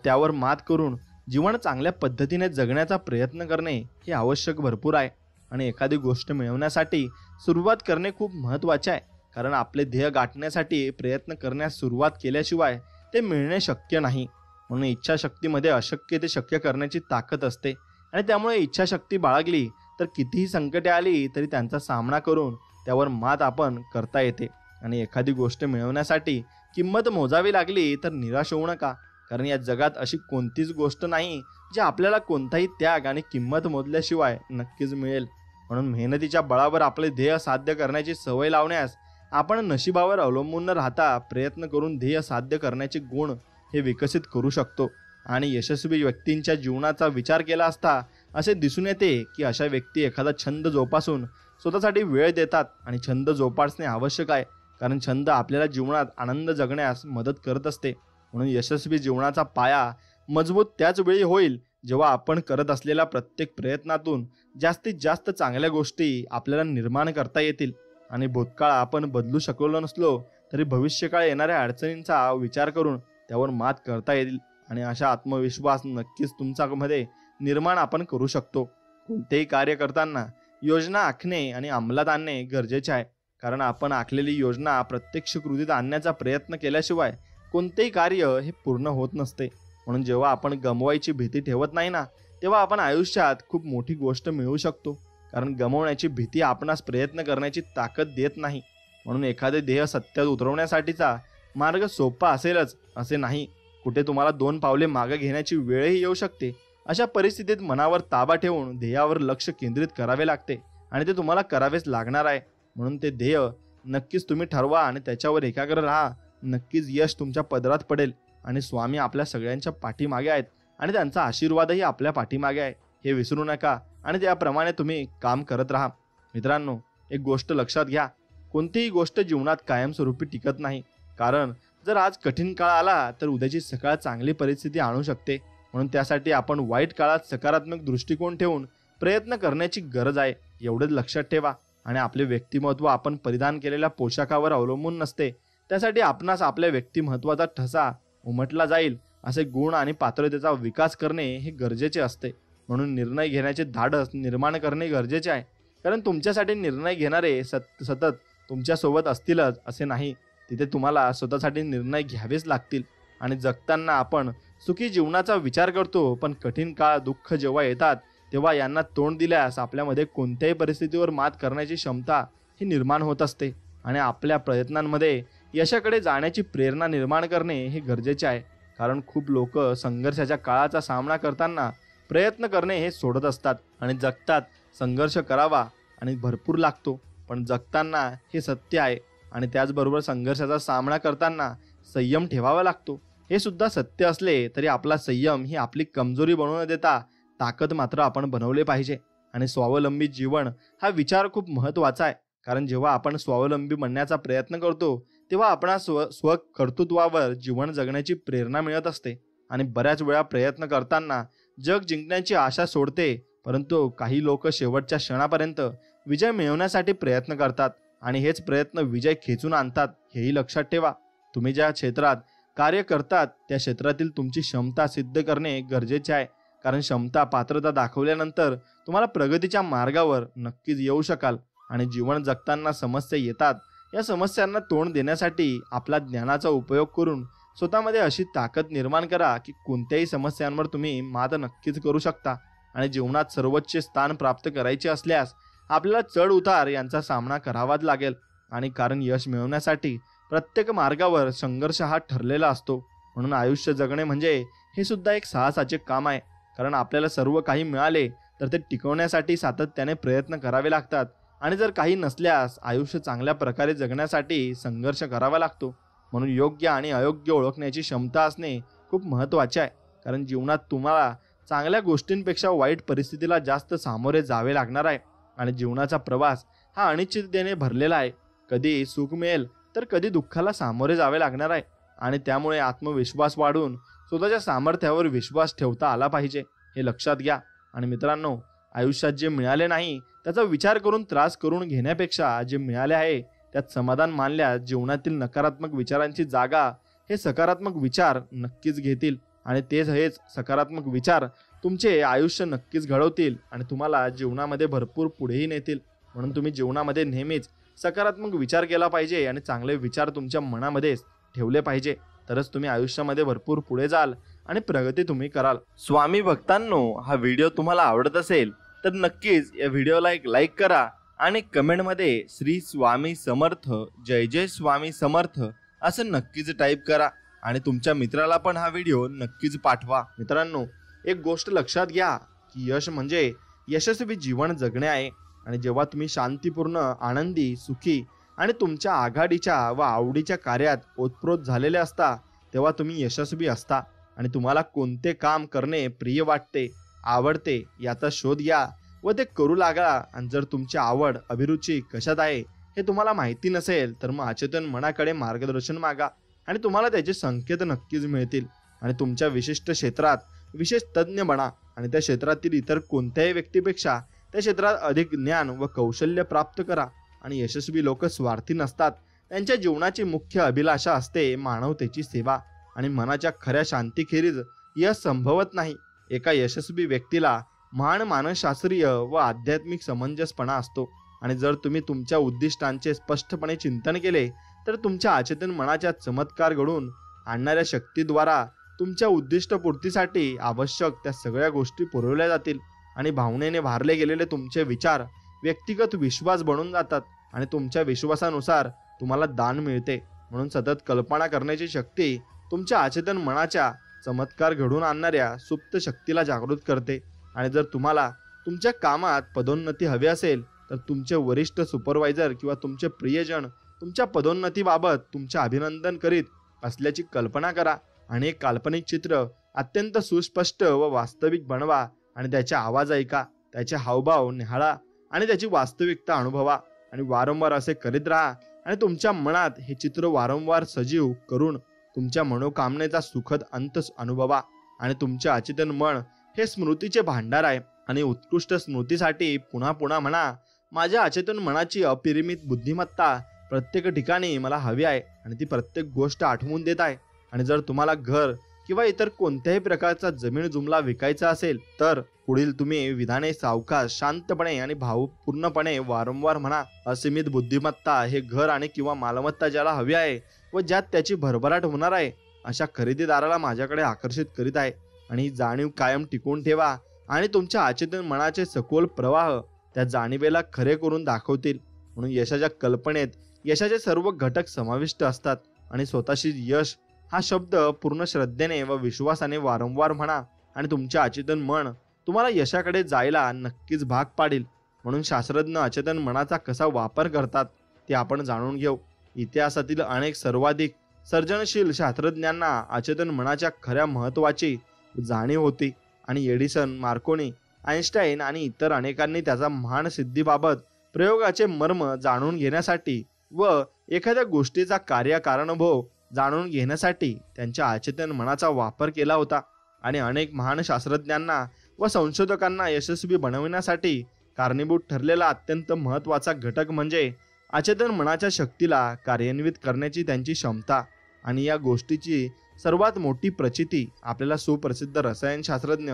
त्यावर मात करून जीवन चांगल्या पद्धतीने जगण्याचा प्रयत्न करणे हे आवश्यक भरपूर आहे. आणि एखादी गोष्ट मिळवण्यासाठी सुरुवात करणे खूप महत्त्वाचे आहे, कारण आपले ध्येय गाठण्यासाठी प्रयत्न करण्यास सुरुवात केल्याशिवाय ते मिळणे शक्य नाही. म्हणून इच्छाशक्तीमध्ये अशक्य ते शक्य करण्याची ताकद असते. आणि त्यामुळे इच्छाशक्ती बाळगली तर कितीही संकटे आली तरी त्यांचा सामना करून त्यावर मात आपण करता येते. आणि एखादी गोष्ट मिळवण्यासाठी किंमत मोजावी लागली तर निराश होऊ नका, कारण या जगात अशी कोणतीच गोष्ट नाही जी आपल्याला कोणताही त्याग आणि किंमत मोजल्याशिवाय नक्कीच मिळेल. म्हणून मेहनतीच्या बळावर आपले ध्येय साध्य करण्याची सवय लावण्यास आपण नशिबावर अवलंबून न राहता प्रयत्न करून ध्येय साध्य करण्याचे गुण हे विकसित करू शकतो. आणि यशस्वी व्यक्तींच्या जीवनाचा विचार केला असता असे दिसून येते की अशा व्यक्ती एखादा छंद जोपासून स्वतःसाठी वेळ देतात. आणि छंद जोपासणे आवश्यक आहे, कारण छंद आपल्याला जीवनात आनंद जगण्यास मदत करत असते. म्हणून यशस्वी जीवनाचा पाया मजबूत त्याच वेळी होईल जेव्हा आपण करत असलेल्या प्रत्येक प्रयत्नातून जास्तीत जास्त चांगल्या गोष्टी आपल्याला निर्माण करता येतील. आणि भूतकाळ आपण बदलू शकलो नसलो तरी भविष्यकाळ येणाऱ्या अडचणींचा विचार करून त्यावर मात करता येईल. आणि अशा आत्मविश्वास नक्कीच तुमच्यामध्ये निर्माण आपण करू शकतो. कोणतेही कार्य करताना योजना आखणे आणि अंमलात आणणे गरजेचे आहे, कारण आपण आखलेली योजना प्रत्यक्ष कृतीत आणण्याचा प्रयत्न केल्याशिवाय कोणतेही कार्य हे पूर्ण होत नसते. म्हणून जेव्हा आपण गमवायची भीती ठेवत नाही ना, तेव्हा आपण आयुष्यात खूप मोठी गोष्ट मिळवू शकतो, कारण गमवण्याची भीती आपणास प्रयत्न करण्याची ताकद देत नाही. म्हणून एखादे ध्येय सत्यात उतरवण्यासाठीचा मार्ग सोपा असेलच असे नाही, कुठे तुम्हाला 2 पावले मागे घेण्याची वेळही येऊ शकते. अशा परिस्थितीत मनावर ताबा ठेवून ध्येयावर लक्ष केंद्रित करावे लागते आणि ते तुम्हाला करावेच लागणार आहे. म्हणून ते ध्येय नक्कीच तुम्ही ठरवा आणि त्याच्यावर एकाग्र राहा. नक्कीच यश तुमच्या पदरात पडेल. आणि स्वामी आपल्या सगळ्यांच्या पाठीमागे आहेत आणि त्यांचा आशीर्वादही आपल्या पाठीमागे आहे हे विसरू नका. आणि त्याप्रमाणे तुम्ही काम करत राहा. मित्रांनो, एक गोष्ट लक्षात घ्या, कोणतीही गोष्ट जीवनात कायमस्वरूपी टिकत नाही, कारण जर आज कठीण काळ आला तर उद्याची सकाळ चांगली परिस्थिती आणू शकते. म्हणून त्यासाठी आपण वाईट काळात सकारात्मक दृष्टिकोन ठेवून प्रयत्न करण्याची गरज आहे, एवढंच लक्षात ठेवा. आणि आपले व्यक्तिमत्व आपण परिधान केलेल्या पोशाखावर अवलंबून नसते, त्यासाठी आपणास आपल्या व्यक्तिमत्वाचा ठसा उमटला जाईल असे गुण आणि पात्रतेचा विकास करणे हे गरजेचे असते. म्हणून निर्णय घेण्याचे धाडस निर्माण करणे गरजेचे आहे, कारण तुमच्यासाठी निर्णय घेणारे सतत तुमच्यासोबत असतीलच असे नाही, तिथे तुम्हाला स्वतःसाठी निर्णय घ्यावेच लागतील. आणि जगताना आपण सुखी जीवनाचा विचार करतो, पण कठीण काळ दुःख जेव्हा येतात तेव्हा यांना तोंड दिल्यास आपल्यामध्ये कोणत्याही परिस्थितीवर मात करण्याची क्षमता ही निर्माण होत असते. आणि आपल्या प्रयत्नांमध्ये यशाकडे जाण्याची प्रेरणा निर्माण करणे हे गरजेचे आहे, कारण खूप लोक संघर्षाच्या काळाचा सामना करताना प्रयत्न करणे हे सोडत असतात आणि जगतात संघर्ष करावा आणि भरपूर लागतो, पण जगताना हे सत्य आहे. आणि त्याचबरोबर संघर्षाचा सामना करताना संयम ठेवावा लागतो हे सुद्धा सत्य असले तरी आपला संयम ही आपली कमजोरी बनवू न देता ताकद मात्र आपण बनवले पाहिजे. आणि स्वावलंबी जीवन हा विचार खूप महत्त्वाचा आहे, कारण जेव्हा आपण स्वावलंबी बनण्याचा प्रयत्न करतो तेव्हा आपणा स्वकर्तृत्वावर जीवन जगण्याची प्रेरणा मिळत असते. आणि बऱ्याच वेळा प्रयत्न करताना जग जिंकण्याची आशा सोडते, परंतु काही लोक शेवटच्या क्षणापर्यंत विजय मिळवण्यासाठी प्रयत्न करतात आणि हेच प्रयत्न विजय खेचून आणतात हेही लक्षात ठेवा. तुम्ही ज्या क्षेत्रात कार्य करतात त्या क्षेत्रातील तुमची क्षमता सिद्ध करणे गरजेचे आहे. कारण क्षमता पात्रता दाखवल्यानंतर तुम्हाला प्रगतीच्या मार्गावर नक्कीच येऊ शकाल. आणि जीवन जगताना समस्या येतात, या समस्यांना तोंड देण्यासाठी आपला ज्ञानाचा उपयोग करून स्वतःमध्ये अशी ताकद निर्माण करा की कोणत्याही समस्यांवर तुम्ही मात नक्कीच करू शकता. आणि जीवनात सर्वोच्च स्थान प्राप्त करायचे असल्यास आपल्याला चढ उतार यांचा सामना करावाच लागेल. आणि कारण यश मिळवण्यासाठी प्रत्येक मार्गावर संघर्ष हा ठरलेला असतो. म्हणून आयुष्य जगणे म्हणजे हे सुद्धा एक साहसाचे काम आहे. कारण आपल्याला सर्व काही मिळाले तर ते टिकवण्यासाठी सातत्याने प्रयत्न करावे लागतात. आणि जर काही नसल्यास आयुष्य चांगल्या प्रकारे जगण्यासाठी संघर्ष करावा लागतो. म्हणून योग्य आणि अयोग्य ओळखण्याची क्षमता असणे खूप महत्त्वाचे आहे. कारण जीवनात तुम्हाला चांगल्या गोष्टींपेक्षा वाईट परिस्थितीला जास्त सामोरे जावे लागणार आहे. आणि जीवनाचा प्रवास हा अनिश्चिततेने भरलेला आहे. कधी सुख मिळेल तर कधी दुःखाला सामोरे जावे लागणार आहे. आणि त्यामुळे आत्मविश्वास वाढून स्वतःच्या सामर्थ्यावर विश्वास ठेवता आला पाहिजे, हे लक्षात घ्या. आणि मित्रांनो, आयुष्यात जे मिळाले नाही त्याचा विचार करून त्रास करून घेण्यापेक्षा जे मिळाले आहे त्यात समाधान मानल्यास जीवनातील नकारात्मक विचारांची जागा हे सकारात्मक विचार नक्कीच घेतील. आणि हेच सकारात्मक विचार तुमचे आयुष्य नक्कीच घडवतील आणि तुम्हाला जीवनामध्ये भरपूर पुढेही नेतील. म्हणून तुम्ही जीवनामध्ये नेहमीच सकारात्मक विचार केला पाहिजे आणि चांगले विचार तुमच्या मनामध्येच ठेवले पाहिजे. तरच तुम्ही आयुष्यामध्ये भरपूर पुढे जाल आणि प्रगती तुम्ही कराल. स्वामी भक्तांनो, हा व्हिडिओ तुम्हाला आवडत असेल तर नक्कीच या व्हिडिओला एक लाईक करा आणि कमेंटमध्ये श्री स्वामी समर्थ, जय जय स्वामी समर्थ असं नक्कीच टाईप करा. आणि तुमच्या मित्राला पण हा व्हिडिओ नक्कीच पाठवा. मित्रांनो, एक गोष्ट लक्षात घ्या की यश म्हणजे यशस्वी जीवन जगणे आहे. आणि जेव्हा तुम्ही शांतीपूर्ण, आनंदी, सुखी आणि तुमच्या आघाडीच्या व आवडीच्या कार्यात ओतप्रोत झालेले असता तेव्हा तुम्ही यशस्वी असता. आणि तुम्हाला कोणते काम करणे प्रिय वाटते, आवडते याचा शोध घ्या व ते करू लागा. आणि जर तुमची आवड, अभिरुची कशात आहे हे तुम्हाला माहिती नसेल तर मग अचेतन मनाकडे मार्गदर्शन मागा आणि तुम्हाला त्याचे संकेत नक्कीच मिळतील. आणि तुमच्या विशिष्ट क्षेत्रात विशेष तज्ज्ञ बना आणि त्या क्षेत्रातील इतर कोणत्याही व्यक्तीपेक्षा त्या क्षेत्रात अधिक ज्ञान व कौशल्य प्राप्त करा. आणि यशस्वी लोक स्वार्थी नसतात. त्यांच्या जीवनाची मुख्य अभिलाषा असते मानवतेची सेवा. आणि मनाच्या खऱ्या शांतीखेरीज यश संभवत नाही. एका यशस्वी व्यक्तीला महान मानसशास्त्रीय व आध्यात्मिक समंजसपणा असतो. आणि जर तुम्ही तुमच्या उद्दिष्टांचे स्पष्टपणे चिंतन केले तर तुमच्या अचेतन मनाच्या चमत्कार घडून आणणाऱ्या शक्तीद्वारा तुमच्या उद्दिष्टपूर्तीसाठी आवश्यक त्या सगळ्या गोष्टी पुरवल्या जातील. आणि भावनेने भारले गेलेले तुमचे विचार व्यक्तिगत विश्वास बनून जातात आणि तुमच्या विश्वासानुसार तुम्हाला दान मिळते. म्हणून सतत कल्पना करण्याची शक्ती तुमच्या अचेतन मनाच्या चमत्कार घडून आणणाऱ्या सुप्त शक्तीला जागृत करते. आणि जर तुम्हाला तुमच्या कामात पदोन्नती हवी असेल तर तुमचे वरिष्ठ सुपरवायझर किंवा तुमचे प्रियजन तुमच्या पदोन्नतीबाबत तुमचे अभिनंदन करीत असल्याची कल्पना करा. आणि एक काल्पनिक चित्र अत्यंत सुस्पष्ट व वास्तविक बनवा आणि त्याचे आवाज ऐका, त्याचे हावभाव निहाळा आणि त्याची वास्तविकता अनुभवा. आणि वारंवार असे करीत राहा आणि तुमच्या मनात हे चित्र वारंवार सजीव करून तुमच्या मनोकामनेचा सुखद अंत अनुभवा. आणि तुमचे अचेतन मन हे स्मृतीचे भांडार आहे. आणि उत्कृष्ट स्मृतीसाठी पुन्हा पुन्हा म्हणा, माझ्या अचेतन मनाची अपरिमित बुद्धिमत्ता प्रत्येक ठिकाणी मला हवी आहे आणि ती प्रत्येक गोष्ट आठवून देत आहे. आणि जर तुम्हाला घर किंवा इतर कोणत्याही प्रकारचा जमीन जुमला विकायचा असेल तर पुढील तुम्ही विधाने सावकाश, शांतपणे आणि भावपूर्णपणे वारंवार म्हणा. असीमित बुद्धिमत्ता हे घर आणि किंवा मालमत्ता ज्याला हवी आहे व ज्यात त्याची भरभराट होणार आहे अशा खरेदीदाराला माझ्याकडे आकर्षित करीत आहे. आणि ही जाणीव कायम टिकवून ठेवा आणि तुमच्या अचेतन मनाचे सखोल प्रवाह त्या जाणीवेला खरे करून दाखवतील. म्हणून यशाच्या कल्पनेत यशाचे सर्व घटक समाविष्ट असतात. आणि स्वतःशी यश हा शब्द पूर्ण श्रद्धेने व विश्वासाने वारंवार म्हणा आणि तुमचे अचेतन मन तुम्हाला यशाकडे जायला नक्कीच भाग पाडेल. म्हणून शास्त्रज्ञ अचेतन मनाचा कसा वापर करतात ते आपण जाणून घेऊ. इतिहासातील अनेक सर्वाधिक सर्जनशील शास्त्रज्ञांना अचेतन मनाच्या खऱ्या महत्त्वाची जाणीव होती. आणि एडिसन, मार्कोनी, आइन्स्टाईन आणि इतर अनेकांनी त्याचा महान सिद्धीबाबत प्रयोगाचे मर्म जाणून घेण्यासाठी व एखाद्या गोष्टीचा कार्यकारणभाव जाणून घेण्यासाठी त्यांच्या अचेतन मनाचा वापर केला होता. आणि अनेक महान शास्त्रज्ञांना व संशोधकांना यशस्वी बनविण्यासाठी कारणीभूत ठरलेला अत्यंत महत्त्वाचा घटक म्हणजे अचेतन मनाच्या शक्तीला कार्यान्वित करण्याची त्यांची क्षमता. आणि या गोष्टीची सर्वात मोठी प्रचिती आपल्याला सुप्रसिद्ध रसायनशास्त्रज्ञ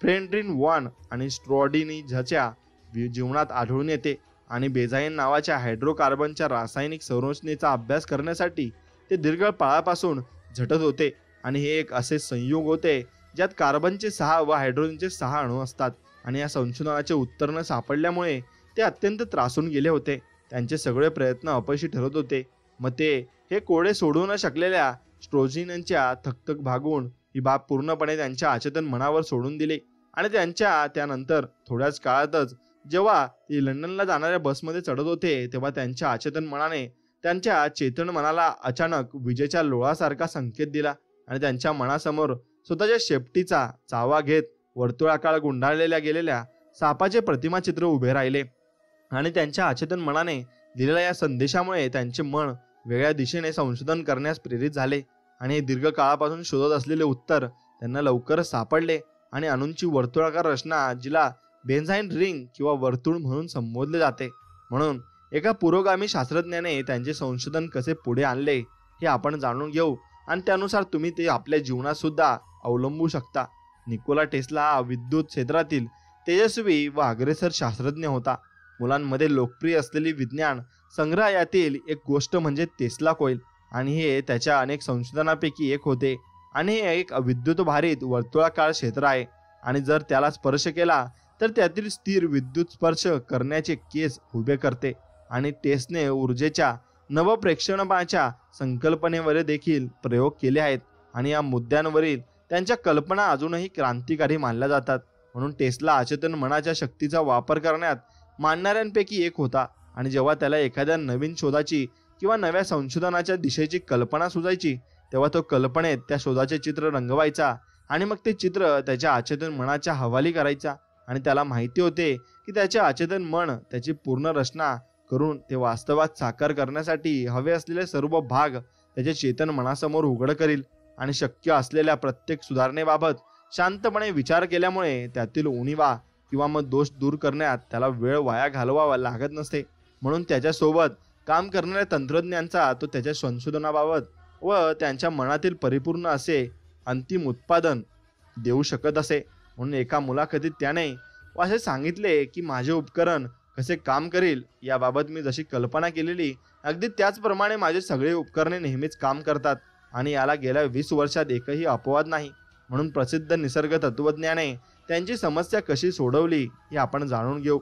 फ्रेडरिक वॉन आणि स्ट्रॉडिनीझच्या जीवनात आढळून येते आणि बेंझाईन नावाच्या हायड्रोकार्बनच्या रासायनिक संरचनेचा अभ्यास करण्यासाठी ते दीर्घ काळापासून झटत होते. आणि हे एक असे संयोग होते ज्यात कार्बनचे 6 व हायड्रोजनचे 6 अणू असतात. आणि या संशोधनाचे उत्तर न सापडल्यामुळे ते अत्यंत त्रासून गेले होते. त्यांचे सगळे प्रयत्न अपयशी ठरत होते. मग ते हे कोडे सोडू न शकलेल्या स्ट्रोजिनच्या थकथक भागून ही बाब पूर्णपणे त्यांच्या अचेतन मनावर सोडून दिली. आणि त्यांच्या त्यानंतर थोड्याच काळातच जेव्हा ते लंडनला जाणाऱ्या बसमध्ये चढत होते तेव्हा त्यांच्या अचेतन मनाने त्यांच्या चेतन मनाला अचानक विजेच्या लोळासारखा संकेत दिला आणि त्यांच्या मनासमोर स्वतःच्या शेपटीचा चावा घेत वर्तुळाकार गुंडाळलेल्या गेलेल्या सापाचे प्रतिमा चित्र उभे राहिले. आणि त्यांच्या अचेतन मनाने दिलेल्या या संदेशामुळे त्यांचे मन वेगळ्या दिशेने संशोधन करण्यास प्रेरित झाले. आणि हे दीर्घ काळापासून शोधत असलेले उत्तर त्यांना लवकरच सापडले. आणि अणूंची वर्तुळाकार रचना, जिला बेंझाईन रिंग किंवा वर्तुळ म्हणून संबोधले जाते. म्हणून एका पुरोगामी शास्त्रज्ञाने त्यांचे संशोधन कसे पुढे आणले हे आपण जाणून घेऊ आणि त्यानुसार तुम्ही ते आपल्या जीवनात सुद्धा अवलंबू शकता. निकोला टेस्ला हा विद्युत क्षेत्रातील तेजस्वी व अग्रेसर शास्त्रज्ञ होता. मुलांमध्ये लोकप्रिय असलेली विज्ञान संग्रहायातील एक गोष्ट म्हणजे टेस्ला कॉईल आणि हे त्याच्या अनेक संशोधनापैकी एक होते. आणि हे एक विद्युतभारित वर्तुळाकार क्षेत्र आहे आणि जर त्याला स्पर्श केला तर त्यातील स्थिर विद्युत स्पर्श करण्याचे केस उभे करते. आणि टेस्लाने ऊर्जेच्या नवप्रेक्षणाच्या संकल्पनेवर देखील प्रयोग केले आहेत आणि या मुद्द्यांवरील त्यांच्या कल्पना अजूनही क्रांतिकारी मानल्या जातात. म्हणून टेस्ला अचेतन मनाच्या शक्तीचा वापर करण्यात मानणाऱ्यांपैकी एक होता. आणि जेव्हा त्याला एखाद्या नवीन शोधाची किंवा नव्या संशोधनाच्या दिशेची कल्पना सुचायची तेव्हा तो कल्पनेत त्या शोधाचे चित्र रंगवायचा आणि मग ते चित्र त्याच्या अचेतन मनाच्या हवाली करायचा. आणि त्याला माहिती होते की त्याचे अचेतन मन त्याची पूर्ण रचना करून ते वास्तवात साकार करण्यासाठी हवे असलेले सर्व भाग त्याच्या चेतन मनासमोर उघड करील. आणि शक्य असलेल्या प्रत्येक सुधारणेबाबत शांतपणे विचार केल्यामुळे त्यातील उणीवा किंवा मग दोष दूर करण्यात त्याला वेळ वाया घालवावा लागत नसते. म्हणून त्याच्यासोबत काम करणाऱ्या तंत्रज्ञांचा तो त्याच्या संशोधनाबाबत व त्यांच्या मनातील परिपूर्ण असे अंतिम उत्पादन देऊ शकत असे. म्हणून एका मुलाखतीत त्याने असे सांगितले की माझे उपकरण कसे काम करेल याबाबत मी जशी कल्पना केलेली अगदी त्याचप्रमाणे माझे सगळे उपकरणे नेहमीच काम करतात आणि याला गेल्या 20 वर्षात एकही अपवाद नाही. म्हणून प्रसिद्ध निसर्ग तत्वज्ञाने त्यांची समस्या कशी सोडवली हे आपण जाणून घेऊ.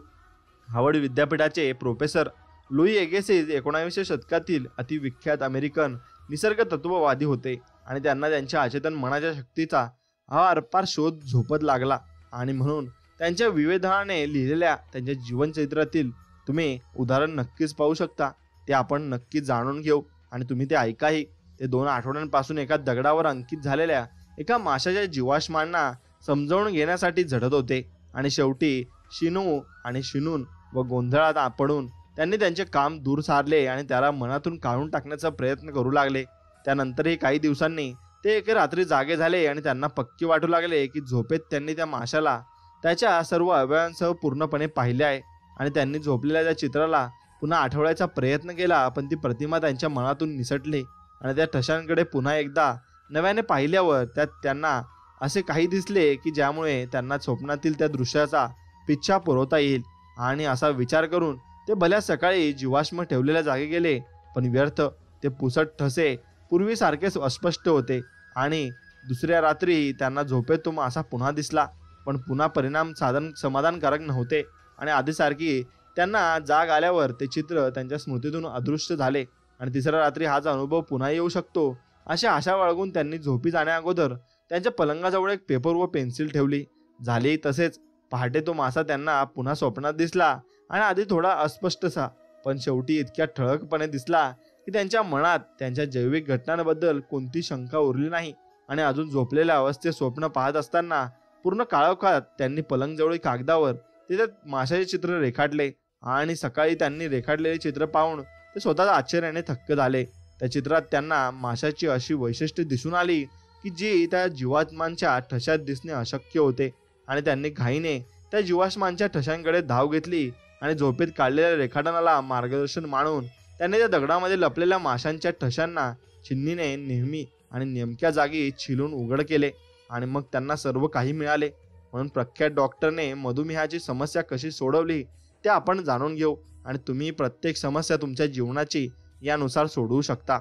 हार्वर्ड विद्यापीठाचे प्रोफेसर लुई अगेसिस 19व्या शतकातील अतिविख्यात अमेरिकन निसर्ग तत्ववादी होते आणि त्यांना त्यांच्या अचेतन मनाच्या शक्तीचा हा अरपार शोध झोपत लागला. आणि म्हणून त्यांच्या विवेधाने लिहिलेल्या त्यांच्या जीवनचरित्रातील तुम्ही उदाहरण नक्कीच पाहू शकता. ते आपण नक्कीच जाणून घेऊ आणि तुम्ही ते ऐकाही. ते 2 आठवड्यांपासून एका दगडावर अंकित झालेल्या एका माशाच्या जीवाश्मांना समजावून घेण्यासाठी झटत होते आणि शेवटी शिनू आणि शिनून व गोंधळात पडून त्यांनी त्यांचे काम दूर सारले आणि त्याला मनातून काढून टाकण्याचा प्रयत्न करू लागले. त्यानंतरही काही दिवसांनी ते एके रात्री जागे झाले आणि त्यांना पक्के वाटू लागले की झोपेत त्यांनी त्या माशाला त्याच्या सर्व अवयवांसह पूर्णपणे पाहिले आहे. आणि त्यांनी झोपलेल्या त्या चित्राला पुन्हा आठवण्याचा प्रयत्न केला पण ती प्रतिमा त्यांच्या मनातून निसटली. आणि त्या ठशांकडे पुन्हा एकदा नव्याने पाहिल्यावर त्यात त्यांना असे काही दिसले की ज्यामुळे त्यांना स्वप्नातील त्या दृश्याचा पिच्छा पुरवता येईल. आणि असा विचार करून ते भल्या सकाळी जीवाश्म ठेवलेल्या जागी गेले पण व्यर्थ. ते पुसट ठसे पूर्वीसारखेच अस्पष्ट होते आणि दुसऱ्या रात्री त्यांना झोपेत तो मासा पुन्हा दिसला पण पुन्हा परिणाम समाधानकारक नव्हते. आणि आधीसारखी त्यांना जाग आल्यावर ते चित्र त्यांच्या स्मृतीतून अदृश्य झाले. आणि तिसऱ्या रात्री हाच अनुभव पुन्हा येऊ शकतो अशी आशा बाळगून त्यांनी झोपी जाण्याअगोदर त्यांच्या पलंगाजवळ एक पेपर व पेन्सिल ठेवली. झाले तसेच. पहाटे तो मासा त्यांना पुन्हा स्वप्नात दिसला आणि आधी थोडा अस्पष्टसा पण शेवटी इतक्या ठळकपणे दिसला की त्यांच्या मनात त्यांच्या जैविक घटनांबद्दल कोणती शंका उरली नाही. आणि अजून झोपलेल्या अवस्थेत स्वप्न पाहत असताना पूर्ण काळोखात त्यांनी पलंगजवळ कागदावर त्याच्यात माशाचे चित्र रेखाटले. आणि सकाळी त्यांनी रेखाटलेले चित्र पाहून ते स्वतःच आश्चर्याने थक्क झाले. त्या चित्रात त्यांना माशाची अशी वैशिष्ट्ये दिसून आली की जी त्या जीवात्मांच्या ठशात दिसणे अशक्य होते. आणि त्यांनी घाईने त्या जीवाश्मांच्या ठशांकडे धाव घेतली आणि झोपेत काढलेल्या रेखाटनाला मार्गदर्शन मानून त्यांनी त्या दगडामध्ये लपलेल्या माशांच्या ठशांना चिन्हीने नेहमी आणि नेमक्या जागी छिलून उघड केले आणि मग त्यांना सर्व काही मिळाले. म्हणून प्रख्यात डॉक्टरने मधुमेहाची समस्या कशी सोडवली ते आपण जाणून घेऊ आणि तुम्ही प्रत्येक समस्या तुमच्या जीवनाची यानुसार सोडवू शकता.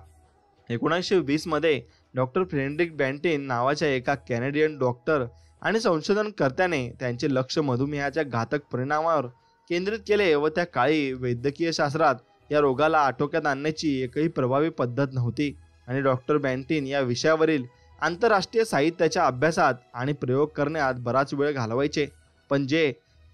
1920 मध्ये डॉक्टर फ्रेडरिक बँटिन नावाच्या एका कॅनेडियन डॉक्टर आणि संशोधनकर्त्याने त्यांचे लक्ष मधुमेहाच्या घातक परिणामावर केंद्रित केले व त्या काळी वैद्यकीय शास्त्रात या रोगाला आटोक्यात आणण्याची एकही प्रभावी पद्धत नव्हती आणि डॉक्टर बँटिन या विषयावरील आंतरराष्ट्रीय साहित्याच्या अभ्यासात आणि प्रयोग करण्यात बराच वेळ घालवायचे. पण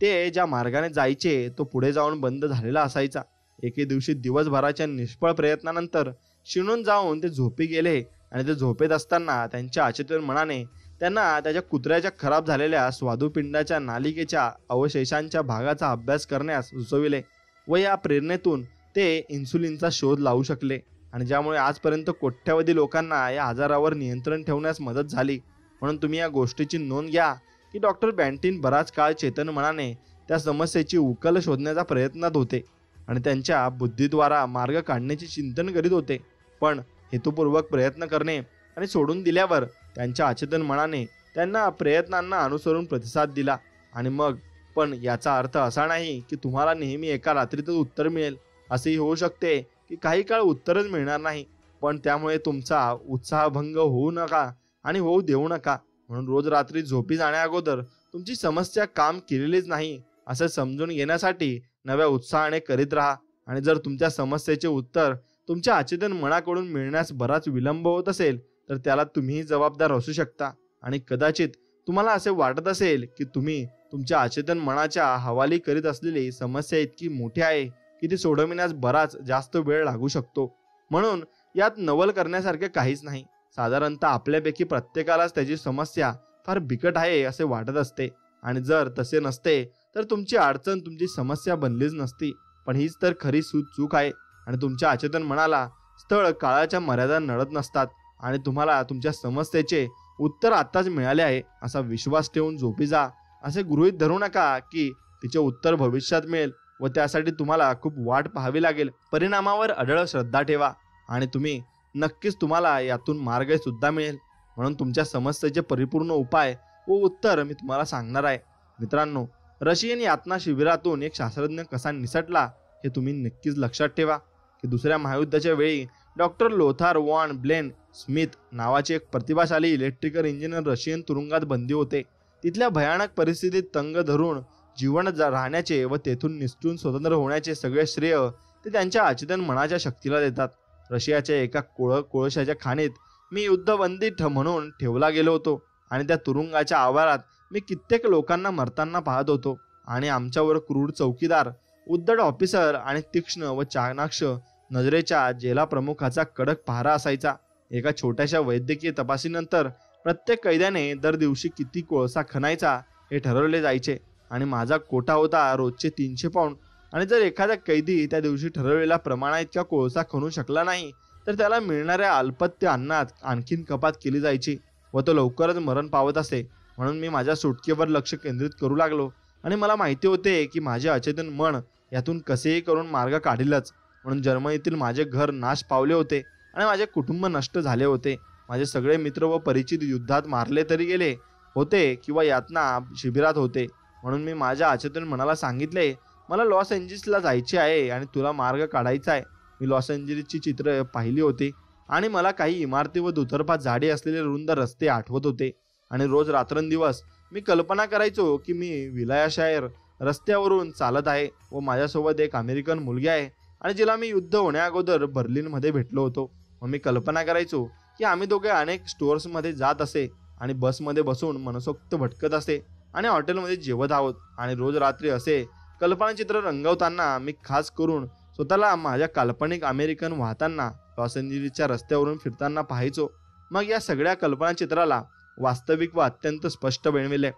ते ज्या मार्गाने जायचे तो पुढे जाऊन बंद झालेला असायचा. एके दिवशी दिवसभराच्या निष्फळ प्रयत्नानंतर शिणून जाऊन ते झोपी गेले आणि ते झोपेत असताना त्यांच्या अचेतन मनाने त्यांना त्याच्या कुत्र्याच्या खराब झालेल्या स्वादुपिंडाच्या नालिकेच्या अवशेषांच्या भागाचा अभ्यास करण्यास सुचविले व या प्रेरणेतून ते इन्सुलिनचा शोध लावू शकले आणि ज्यामुळे आजपर्यंत कोट्यावधी लोकांना या आजारावर नियंत्रण ठेवण्यास मदत झाली. म्हणून तुम्ही या गोष्टीची नोंद घ्या की डॉक्टर बँटिन बराच काळ चेतन मनाने त्या समस्येची उकल शोधण्याचा प्रयत्नात होते आणि त्यांच्या बुद्धीद्वारा मार्ग काढण्याचे चिंतन करीत होते. पण हेतुपूर्वक प्रयत्न करणे आणि सोडून दिल्यावर त्यांच्या अचेतन मनाने त्यांना प्रयत्नांना अनुसरून प्रतिसाद दिला. आणि मग पण याचा अर्थ असा नाही की तुम्हाला नेहमी एका रात्रीतच उत्तर मिळेल. असेही होऊ शकते की काही काळ उत्तरच मिळणार नाही, पण त्यामुळे तुमचा उत्साहभंग होऊ नका आणि होऊ देऊ नका. म्हणून रोज रात्री झोपी जाण्याअगोदर तुमची समस्या काम केलेलीच नाही असं समजून घेण्यासाठी नव्या उत्साहाने करीत राहा. आणि जर तुमच्या समस्येचे उत्तर तुमच्या अचेतन मनाकडून मिळण्यास बराच विलंब होत असेल तर त्याला तुम्हीही जबाबदार असू शकता. आणि कदाचित तुम्हाला असे वाटत असेल की तुम्ही तुमच्या अचेतन मनाच्या हवाली करीत असलेली समस्या इतकी मोठी आहे की ती सोडविण्यास बराच जास्त वेळ लागू शकतो. म्हणून यात नवल करण्यासारखे काहीच नाही. साधारणतः आपल्यापैकी प्रत्येकालाच त्याची समस्या फार बिकट आहे असे वाटत असते आणि जर तसे नसते तर तुमची अडचण तुमची समस्या बनलीच नसती. पण हीच तर खरी चूक आहे आणि तुमच्या अचेतन मनाला स्थळ काळाच्या मर्यादा नडत नसतात आणि तुम्हाला तुमच्या समस्येचे उत्तर आत्ताच मिळाले आहे असा विश्वास ठेवून झोपी जा. असे गृहीत धरू नका की तिचे उत्तर भविष्यात मिळेल व त्यासाठी तुम्हाला खूप वाट पाहावी लागेल. परिणामावर अढळ श्रद्धा ठेवा आणि नक्कीच तुम्हाला यातून मार्ग सुद्धा मिळेल. म्हणून तुमच्या समस्येचे परिपूर्ण उपाय व उत्तर मी तुम्हाला सांगणार आहे. मित्रांनो, रशियन यातना शिबिरातून एक शास्त्रज्ञ कसा निसटला हे तुम्ही नक्कीच लक्षात ठेवा की दुसऱ्या महायुद्धाच्या वेळी doctor Lothar von Blen Smith नावाचे एक प्रतिभाशाली इलेक्ट्रिकल इंजिनियर रशियन तुरुंगात बंदी होते. तिथल्या भयानक परिस्थितीत तंग धरून जीवन राहण्याचे व तेथून निसटून स्वतंत्र होण्याचे सगळे श्रेय ते त्यांच्या अचेतन मनाच्या शक्तीला देतात. रशियाच्या एका कोळशाच्या खाणीत मी युद्धबंदी म्हणून ठेवला गेलो होतो आणि त्या तुरुंगाच्या आवारात मी कित्येक लोकांना मरताना पाहत होतो आणि आमच्यावर क्रूर चौकीदार, उद्धट ऑफिसर आणि तीक्ष्ण व चाणाक्ष नजरेच्या जेला प्रमुखाचा कडक पहारा असायचा. एका छोट्याशा वैद्यकीय तपासणीनंतर प्रत्येक कैद्याने दर दिवशी किती कोळसा खणायचा हे ठरवले जायचे आणि माझा कोटा होता रोजचे 300 पाऊंड. आणि जर एखादा कैदी त्या दिवशी ठरवलेल्या प्रमाणात इतका कोळसा खणू शकला नाही तर त्याला मिळणाऱ्या अल्पत्य अन्नात आणखीन कपात केली जायची व तो लवकरच मरण पावत असे. म्हणून मी माझ्या सुटकेवर लक्ष केंद्रित करू लागलो आणि मला माहिती होते की माझे अचेतन मन यातून कसेही करून मार्ग काढीलच. म्हणून जर्मनीतील माझे घर नाश पावले होते आणि माझे कुटुंब नष्ट झाले होते. माझे सगळे मित्र व परिचित युद्धात मारले तरी गेले होते किंवा यातना शिबिरात होते. म्हणून मी माझ्या अचेतन मनाला सांगितले, मला लॉस एंजिल्सला जायचे आहे आणि तुला मार्ग काढायचा आहे. मी लॉस एंजिल्सची चित्र पाहिली होती आणि मला काही इमारती व दुतर्फा झाडे असलेले रुंद रस्ते आठवत होते आणि रोज रात्रंदिवस मी कल्पना करायचो की मी विलायशायर रस्त्यावरून चालत आहे व माझ्यासोबत एक अमेरिकन मुलगी आहे आणि जिला मी युद्ध होण्याअगोदर बर्लिनमध्ये भेटलो होतो. व मी कल्पना करायचो की आम्ही दोघे अनेक स्टोअर्समध्ये जात असे आणि बसमध्ये बसून मनसोक्त भटकत असे आणि हॉटेलमध्ये जेवत आहोत. आणि रोज रात्री असे कल्पनाचित्र रंगवताना मी खास करून स्वतःला माझ्या काल्पनिक अमेरिकन वाहताना लॉस एंजिल्सच्या रस्त्यावरून फिरताना पाहायचो. मग या सगळ्या कल्पनाचित्राला वास्तविक व अत्यंत स्पष्ट बनविले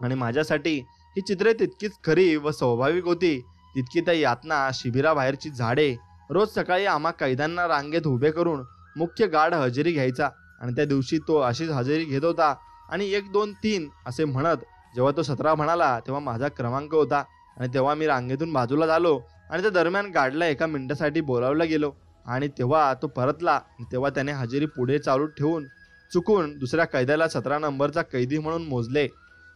आणि माझ्यासाठी ही चित्रे तितकीच खरी व स्वाभाविक होती तितकी त्या यातना शिबिराबाहेरची झाडे. रोज सकाळी आम्हा कैद्यांना रांगेत उभे करून मुख्य गार्ड हजेरी घ्यायचा आणि त्या दिवशी तो अशीच हजेरी घेत होता आणि 1 2 3 असे म्हणत जेव्हा तो 17 म्हणाला तेव्हा माझा क्रमांक होता आणि तेव्हा मी रांगेतून बाजूला झालो आणि त्या दरम्यान गार्डला एका मिनिटासाठी बोलावलं गेलो आणि तेव्हा तो परतला. तेव्हा त्याने हजेरी पुढे चालू ठेवून चुकून दुसऱ्या कैद्याला 17 नंबरचा कैदी म्हणून मोजले.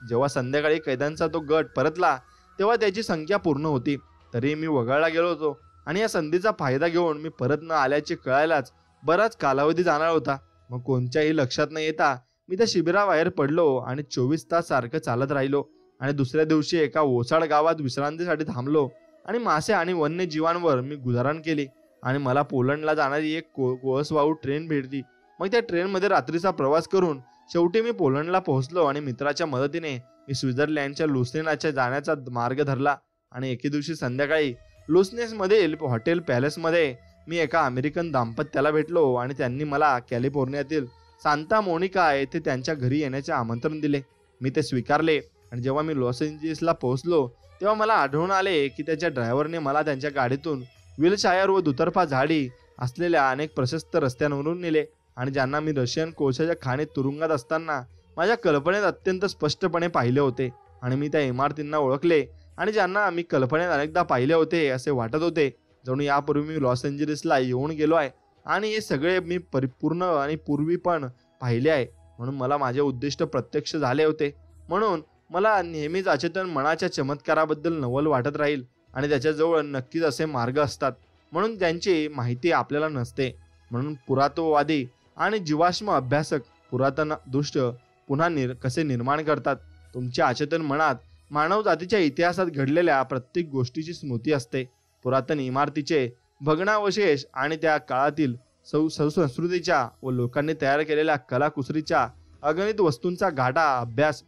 जेव्हा संध्याकाळी कैद्यांचा तो गट परतला तेव्हा त्याची संख्या पूर्ण होती. तरी मी वगळला गेलो होतो आणि या संधीचा फायदा घेऊन मी परत न आल्याचे कळायलाच बराच कालावधी जाणार होता. मग कोणत्याही लक्षात न येता मी त्या शिबिराबाहेर पडलो आणि 24 तास सारखं चालत राहिलो. आणि दुसऱ्या दिवशी एका ओसाड गावात विश्रांतीसाठी थांबलो आणि मासे आणि वन्यजीवांवर मी गुजारण केली. आणि मला पोलंडला जाणारी एक कोळसवाहू ट्रेन भेटली. मग त्या ट्रेनमध्ये रात्रीचा प्रवास करून शेवटी मी पोलंडला पोहोचलो आणि मित्राच्या मदतीने मी स्वित्झर्लंडच्या लुसेनाच्या जाण्याचा मार्ग धरला. आणि एके दिवशी संध्याकाळी लुसनेसमधील हॉटेल पॅलेसमध्ये मी एका अमेरिकन दाम्पत्याला भेटलो आणि त्यांनी मला कॅलिफोर्नियातील सांता मोनिका येथे त्यांच्या घरी येण्याचे आमंत्रण दिले. मी ते स्वीकारले. आणि जेव्हा मी लॉस एंजेलिसला पोहोचलो तेव्हा मला आढळून आले की त्याच्या ड्रायव्हरने मला त्यांच्या गाडीतून विलशायर व दुतर्फा झाडी असलेल्या अनेक प्रशस्त रस्त्यांवरून नेले आणि ज्यांना मी रशियन कोळशाच्या खाणीत तुरुंगात असताना माझ्या कल्पनेत अत्यंत स्पष्टपणे पाहिले होते. आणि मी त्या इमारतींना ओळखले आणि ज्यांना मी कल्पनेत अनेकदा पाहिले होते असे वाटत होते जणू यापूर्वी मी लॉस एंजेलिसला येऊन गेलो आहे आणि हे सगळे मी परिपूर्ण आणि पूर्वी पण पाहिले आहे. म्हणून मला माझे उद्दिष्ट प्रत्यक्ष झाले होते. म्हणून मला नेहमीच अचेतन मनाच्या चमत्काराबद्दल नवल वाटत राहील आणि त्याच्याजवळ नक्कीच असे मार्ग असतात म्हणून त्यांची माहिती आपल्याला नसते. म्हणून पुरातत्ववादी आणि जीवाश्म अभ्यासक पुरातन दृष्ट पुन्हा कसे निर्माण करतात. तुमच्या अचेतन मनात मानव जातीच्या इतिहासात घडलेल्या प्रत्येक गोष्टीची स्मृती असते. पुरातन इमारतीचे भग्नावशेष आणि त्या काळातील संस्कृतीच्या व लोकांनी तयार केलेल्या कलाकुसरीच्या अगणित वस्तूंचा गाढा अभ्यास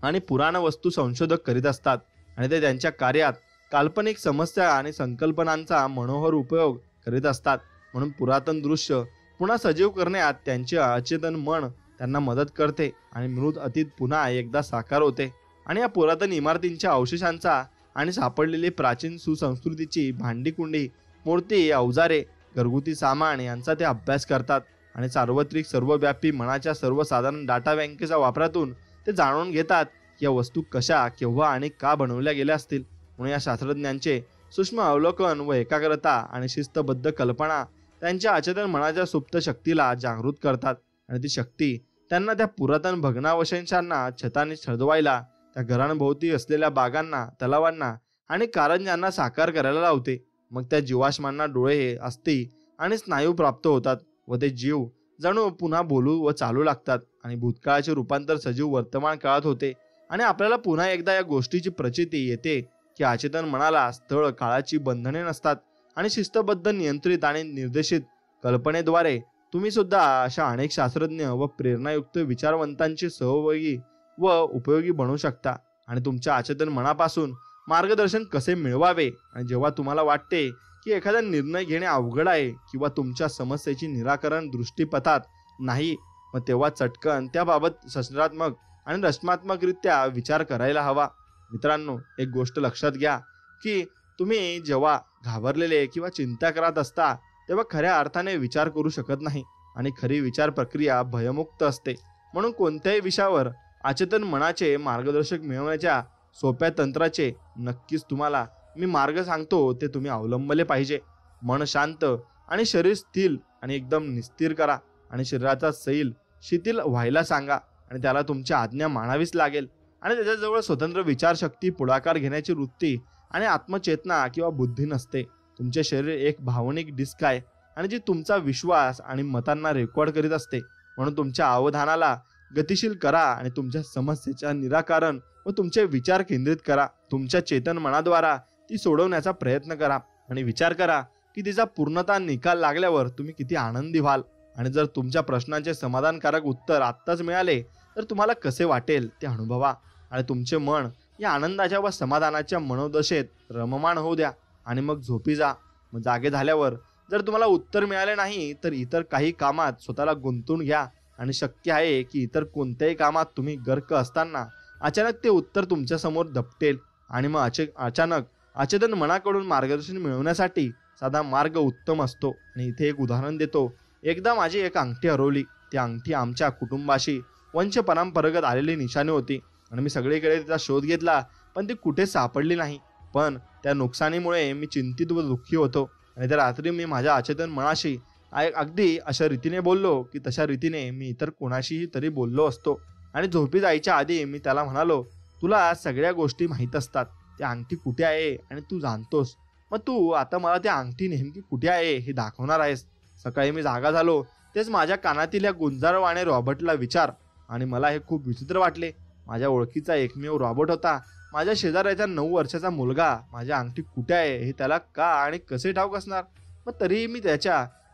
आणि पुराण वस्तू संशोधक करीत असतात. आणि ते त्यांच्या कार्यात काल्पनिक समस्या आणि संकल्पनांचा मनोहर उपयोग करीत असतात. म्हणून पुरातन दृश्य पुन्हा सजीव करण्यात त्यांचे अचेतन मन त्यांना मदत करते आणि मृत अतीत पुन्हा एकदा साकार होते. आणि या पुरातन इमारतींच्या अवशेषांचा आणि सापडलेली प्राचीन सुसंस्कृतीची भांडी-कुंडी, मूर्ती, अवजारे, घरगुती सामान यांचा ते अभ्यास करतात. आणि सार्वत्रिक सर्वव्यापी मनाच्या सर्वसाधारण डाटा बँकेच्या वापरातून ते जाणून घेतात की या वस्तू कशा, केव्हा आणि का बनवल्या गेल्या असतील. म्हणून या शास्त्रज्ञांचे सूक्ष्म अवलोकन व एकाग्रता आणि शिस्तबद्ध कल्पना त्यांच्या अचेतन मनाच्या सुप्त शक्तीला जागृत करतात. आणि ती शक्ती त्यांना त्या पुरातन भग्नावशेषांना छताने सजवायला, त्या घरांभोवती असलेल्या बागांना, तलावांना आणि कारंज्यांना साकार करायला लावते. मग त्या जीवाश्मांना डोळे, अस्थि आणि स्नायू प्राप्त होतात व ते जीव जणू पुन्हा बोलू व चालू लागतात. आणि भूतकाळाचे रूपांतर सजीव वर्तमान काळात होते. आणि आपल्याला पुन्हा एकदा या गोष्टीची प्रचिती येते की अचेतन मनाला स्थळ काळाची बंधने नसतात आणि शिस्तबद्ध, नियंत्रित आणि निर्देशित कल्पनेद्वारे तुम्ही सुद्धा अशा अनेक शास्त्रज्ञ व प्रेरणायुक्त विचारवंतांची सहयोगी व उपयोगी बनू शकता. आणि तुमच्या अचेतन मनापासून मार्गदर्शन कसे मिळवावे. आणि जेव्हा तुम्हाला वाटते की एखादा निर्णय घेणे अवघड आहे किंवा तुमच्या समस्येची निराकरण दृष्टीपथात नाही, मग तेव्हा चटकन त्याबाबत सकारात्मक आणि रचनात्मकरित्या विचार करायला हवा. मित्रांनो, एक गोष्ट लक्षात घ्या की तुम्ही जेव्हा घाबरलेले किंवा चिंता करत असता तेव्हा खऱ्या अर्थाने विचार करू शकत नाही आणि खरी विचार प्रक्रिया भयमुक्त असते. म्हणून कोणत्याही विषयावर अचेतन मनाचे मार्गदर्शक मिळवण्याच्या सोप्या तंत्राचे नक्कीच तुम्हाला मी मार्ग सांगतो ते तुम्ही अवलंबले पाहिजे. मन शांत आणि शरीर स्थिर आणि एकदम निस्थिर करा आणि शरीराचा सैल शिथिल व्हायला सांगा आणि त्याला तुमची आज्ञा मानावीच लागेल. आणि त्याच्याजवळ स्वतंत्र विचारशक्ती, पुढाकार घेण्याची वृत्ती आणि आत्मचेतना किंवा बुद्धी नसते. तुमचे शरीर एक भावनिक डिस्क आहे आणि जी तुमचा विश्वास आणि मतांना रेकॉर्ड करीत असते. म्हणून तुमच्या अवधानाला गतिशील करा आणि तुमच्या समस्येच्या निराकरण व तुमचे विचार केंद्रित करा. तुमच्या चेतन मनाद्वारा ती सोडवण्याचा प्रयत्न करा आणि विचार करा की तिचा पूर्णतः निकाल लागल्यावर तुम्ही किती आनंदी व्हाल. आणि जर तुमच्या प्रश्नांचे समाधानकारक उत्तर आत्ताच मिळाले तर तुम्हाला कसे वाटेल ते अनुभवा. आणि तुमचे मन या आनंदाच्या व समाधानाच्या मनोदशेत रममाण होऊ द्या आणि मग झोपी जा. मग जागे झाल्यावर जर तुम्हाला उत्तर मिळाले नाही तर इतर काही कामात स्वतःला गुंतवून घ्या. आणि शक्य आहे की इतर कोणत्याही कामात तुम्ही गर्क असताना अचानक ते उत्तर तुमच्या समोर दपटेल. आणि मग अचानक अचेतन मनाकडून मार्गदर्शन मिळवण्यासाठी साधा मार्ग उत्तम असतो. आणि इथे एक उदाहरण देतो. एकदा माझी एक अंगठी हरवली. ती अंगठी आमच्या कुटुंबाशी वंशपरंपरागत आलेली निशाणी होती आणि मी सगळीकडे तिचा शोध घेतला पण ती कुठे सापडली नाही. पण त्या नुकसानीमुळे मी चिंतित व दुःखी होतो. आणि त्या रात्री मी माझ्या अचेतन मनाशी अगदी अशा रीतीने बोललो की तशा रीतीने मी इतर कोणाशीही तरी बोललो असतो. आणि झोपी जायच्या आधी मी त्याला म्हणालो, तुला सगळ्या गोष्टी माहीत असतात, ती अंगठी कुठे आहे आणि तू जाणतोस. मग तू आता मला ती अंगठी नेमकी कुठे आहे हे दाखवणार आहेस. सकाळी मी जागा झालो तेच माझ्या कानातील या गुंजारवाणे रॉबर्टला विचार. आणि मला हे खूप विचित्र वाटले. माझ्या ओळखीचा एकमेव रॉबर्ट होता. माझ्या शेजाऱ्याचा 9 वर्षाचा मुलगा माझी अंगठी कुठे आहे हे त्याला का आणि कसे ठाऊक असणार. मग तरीही मी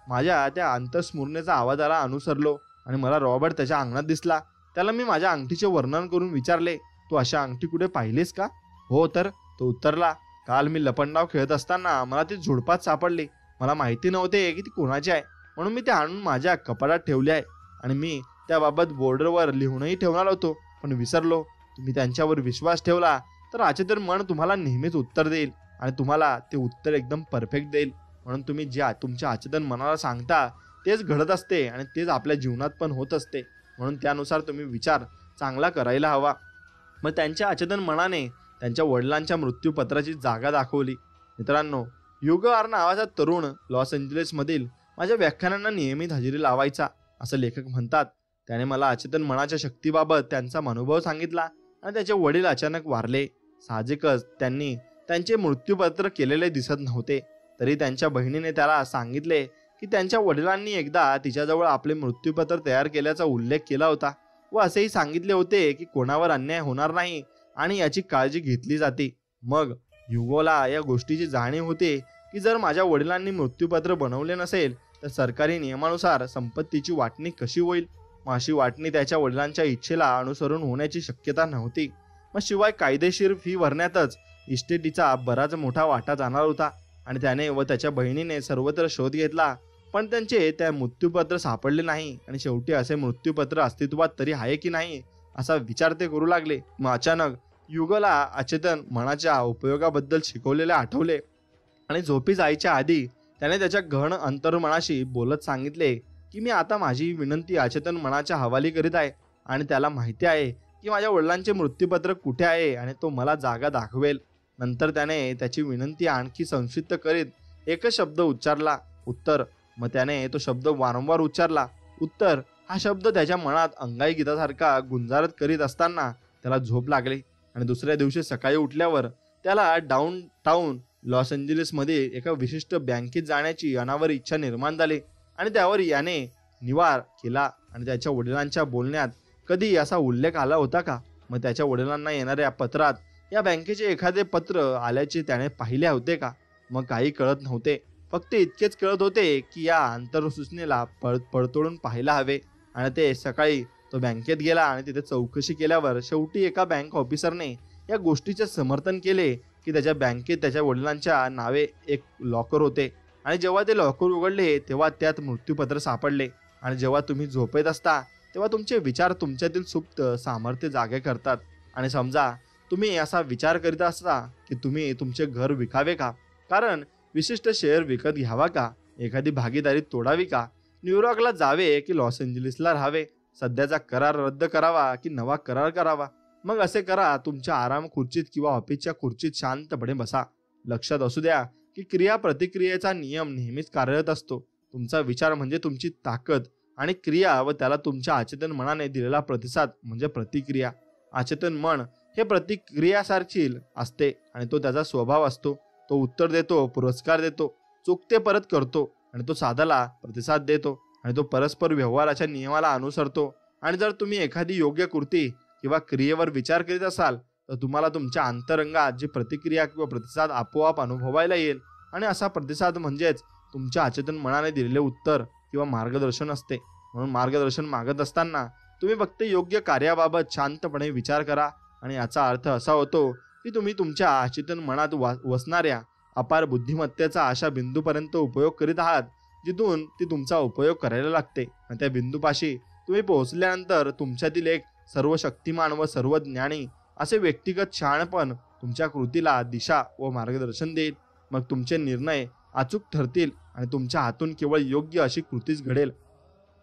माझ्या त्या अंतस्मरणेचा आवाजाला अनुसरलो आणि मला रॉबर्ट त्याच्या अंगणात दिसला. त्याला मी माझ्या अंगठीचे वर्णन करून विचारले, तू अशा अंगठी कुठे पाहिलीस का? हो तर, तो उत्तरला, काल मी लपंडाव खेळत असताना मला ती झुडपात सापडली. मला माहिती नव्हते की ती कोणाची आहे, म्हणून मी ती आणून माझ्या कपाटात ठेवली आहे. आणि मी त्याबाबत बोर्डवर लिहूनही ठेवणार होतो, पण विसरलो. तुम्ही त्यांच्यावर विश्वास ठेवला तर अचेतन मन तुम्हाला नेहमीच उत्तर देईल आणि तुम्हाला ते उत्तर एकदम परफेक्ट देईल. म्हणून तुम्ही ज्या तुमच्या अचेतन मनाला सांगता तेच घडत असते आणि तेच आपल्या जीवनात पण होत असते. म्हणून त्यानुसार तुम्ही विचार चांगला करायला हवा. मग त्यांच्या अचेतन मनाने त्यांच्या वडिलांच्या मृत्यूपत्राची जागा दाखवली. मित्रांनो, युग आर नावाचा तरुण लॉस एंजेलिसमधील माझ्या व्याख्यानांना नियमित हजेरी लावायचा, असं लेखक म्हणतात. त्याने मला अचेतन मनाच्या शक्तीबाबत त्यांचा अनुभव सांगितला आणि त्याचे वडील अचानक वारले. साहजिकच त्यांनी त्यांचे मृत्यूपत्र केलेले दिसत नव्हते. तरी त्यांच्या बहिणीने त्याला सांगितले की त्यांच्या वडिलांनी एकदा तिच्याजवळ आपले मृत्यूपत्र तयार केल्याचा उल्लेख केला होता व असेही सांगितले होते की कोणावर अन्याय होणार नाही आणि याची काळजी घेतली जाते. मग ह्युगोला या गोष्टीची जाणीव होते की जर माझ्या वडिलांनी मृत्यूपत्र बनवले नसेल तर सरकारी नियमानुसार संपत्तीची वाटणी कशी होईल. मग अशी वाटणी त्याच्या वडिलांच्या इच्छेला अनुसरून होण्याची शक्यता नव्हती. मग शिवाय कायदेशीर फी भरण्यातच इस्टेटीचा बराच मोठा वाटा जाणार होता. आणि त्याने व त्याच्या बहिणीने सर्वत्र शोध घेतला, पण त्यांचे त्या मृत्यूपत्र सापडले नाही. आणि शेवटी असे मृत्यूपत्र अस्तित्वात तरी आहे की नाही असा विचार ते करू लागले. मग अचानक युगला अचेतन मनाच्या उपयोगाबद्दल शिकवलेले आठवले आणि झोपी जायच्या आधी त्याने त्याच्या गहन अंतर्मनाशी बोलत सांगितले की मी आता माझी विनंती अचेतन मनाच्या हवाली करीत आहे आणि त्याला माहिती आहे की माझ्या वडिलांचे मृत्यूपत्र कुठे आहे आणि तो मला जागा दाखवेल. नंतर त्याने त्याची विनंती आणखी संक्षिप्त करीत एकच शब्द उच्चारला, उत्तर. मग त्याने तो शब्द वारंवार उच्चारला, उत्तर. हा शब्द त्याच्या मनात अंगाई गीतासारखा गुंजारत करीत असताना त्याला झोप लागली. आणि दुसऱ्या दिवशी सकाळी उठल्यावर त्याला डाऊन टाऊन लॉस एंजेलिसमध्ये एका विशिष्ट बँकेत जाण्याची अनावर इच्छा निर्माण झाली आणि त्यावर याने निवार केला. आणि त्याच्या वडिलांच्या बोलण्यात कधी असा उल्लेख आला होता का? मग त्याच्या वडिलांना येणाऱ्या पत्रात या बँकेचे एखादे पत्र आल्याचे त्याने पाहिले होते का? मग काही कळत नव्हते. फक्त इतकेच कळत होते की या आंतरसूचनेला पडतोडून पाहायला हवे. आणि ते सकाळी तो बँकेत गेला आणि तिथे चौकशी केल्यावर शेवटी एका बँक ऑफिसरने या गोष्टीचे समर्थन केले की त्याच्या बँकेत त्याच्या वडिलांच्या नावे एक लॉकर होते. आणि जेव्हा ते लॉकर उघडले तेव्हा त्यात मृत्यूपत्र सापडले. आणि जेव्हा तुम्ही झोपेत असता तेव्हा तुमचे विचार तुमच्यातील सुप्त सामर्थ्य जागे करतात. आणि समजा तुम्ही असा विचार करीत असता की तुम्ही तुमचे घर विकावे का, कारण विशिष्ट शेअर विकत घ्यावा का, एखादी भागीदारी तोडावी का, न्यूयॉर्कला जावे की लॉस एंजेलिसला राहावे, सध्याचा करार रद्द करावा की नवा करार करावा. मग असे करा. तुमच्या आराम खुर्चीत किंवा ऑफिसच्या खुर्चीत शांतपणे बसा. लक्षात असू द्या की क्रिया प्रतिक्रियेचा नियम नेहमीच कार्यरत असतो. तुमचा विचार म्हणजे तुमची ताकद आणि क्रिया व त्याला तुमच्या अचेतन मनाने दिलेला प्रतिसाद म्हणजे प्रतिक्रिया. अचेतन मन हे प्रतिक्रियासारखी असते आणि तो त्याचा स्वभाव असतो. तो उत्तर देतो, पुरस्कार देतो, चुकते परत करतो आणि तो साधाला प्रतिसाद देतो आणि तो परस्पर व्यवहाराच्या नियमाला अनुसरतो. आणि जर तुम्ही एखादी योग्य कृती किंवा क्रियेवर विचार करीत असाल तर तुम्हाला तुमच्या अंतरंगात जी प्रतिक्रिया किंवा प्रतिसाद आपोआप अनुभवायला येईल. आणि असा प्रतिसाद म्हणजेच तुमच्या अचेतन मनाने दिलेले उत्तर किंवा मार्गदर्शन असते. म्हणून मार्गदर्शन मागत असताना तुम्ही फक्त योग्य कार्याबाबत शांतपणे विचार करा. आणि याचा अर्थ असा होतो की तुम्ही तुमच्या अचेतन मनात वसणाऱ्या अपार बुद्धिमत्तेचा अशा बिंदूपर्यंत उपयोग करीत आहात जिथून ती तुमचा उपयोग करायला लागते. आणि त्या बिंदूपाशी तुम्ही पोहोचल्यानंतर तुमच्यातील एक सर्व शक्तिमान व सर्व ज्ञानी असे व्यक्तिगत शहाणपण तुमच्या कृतीला दिशा व मार्गदर्शन देईल. मग तुमचे निर्णय अचूक ठरतील आणि तुमच्या हातून केवळ योग्य अशी कृतीच घडेल,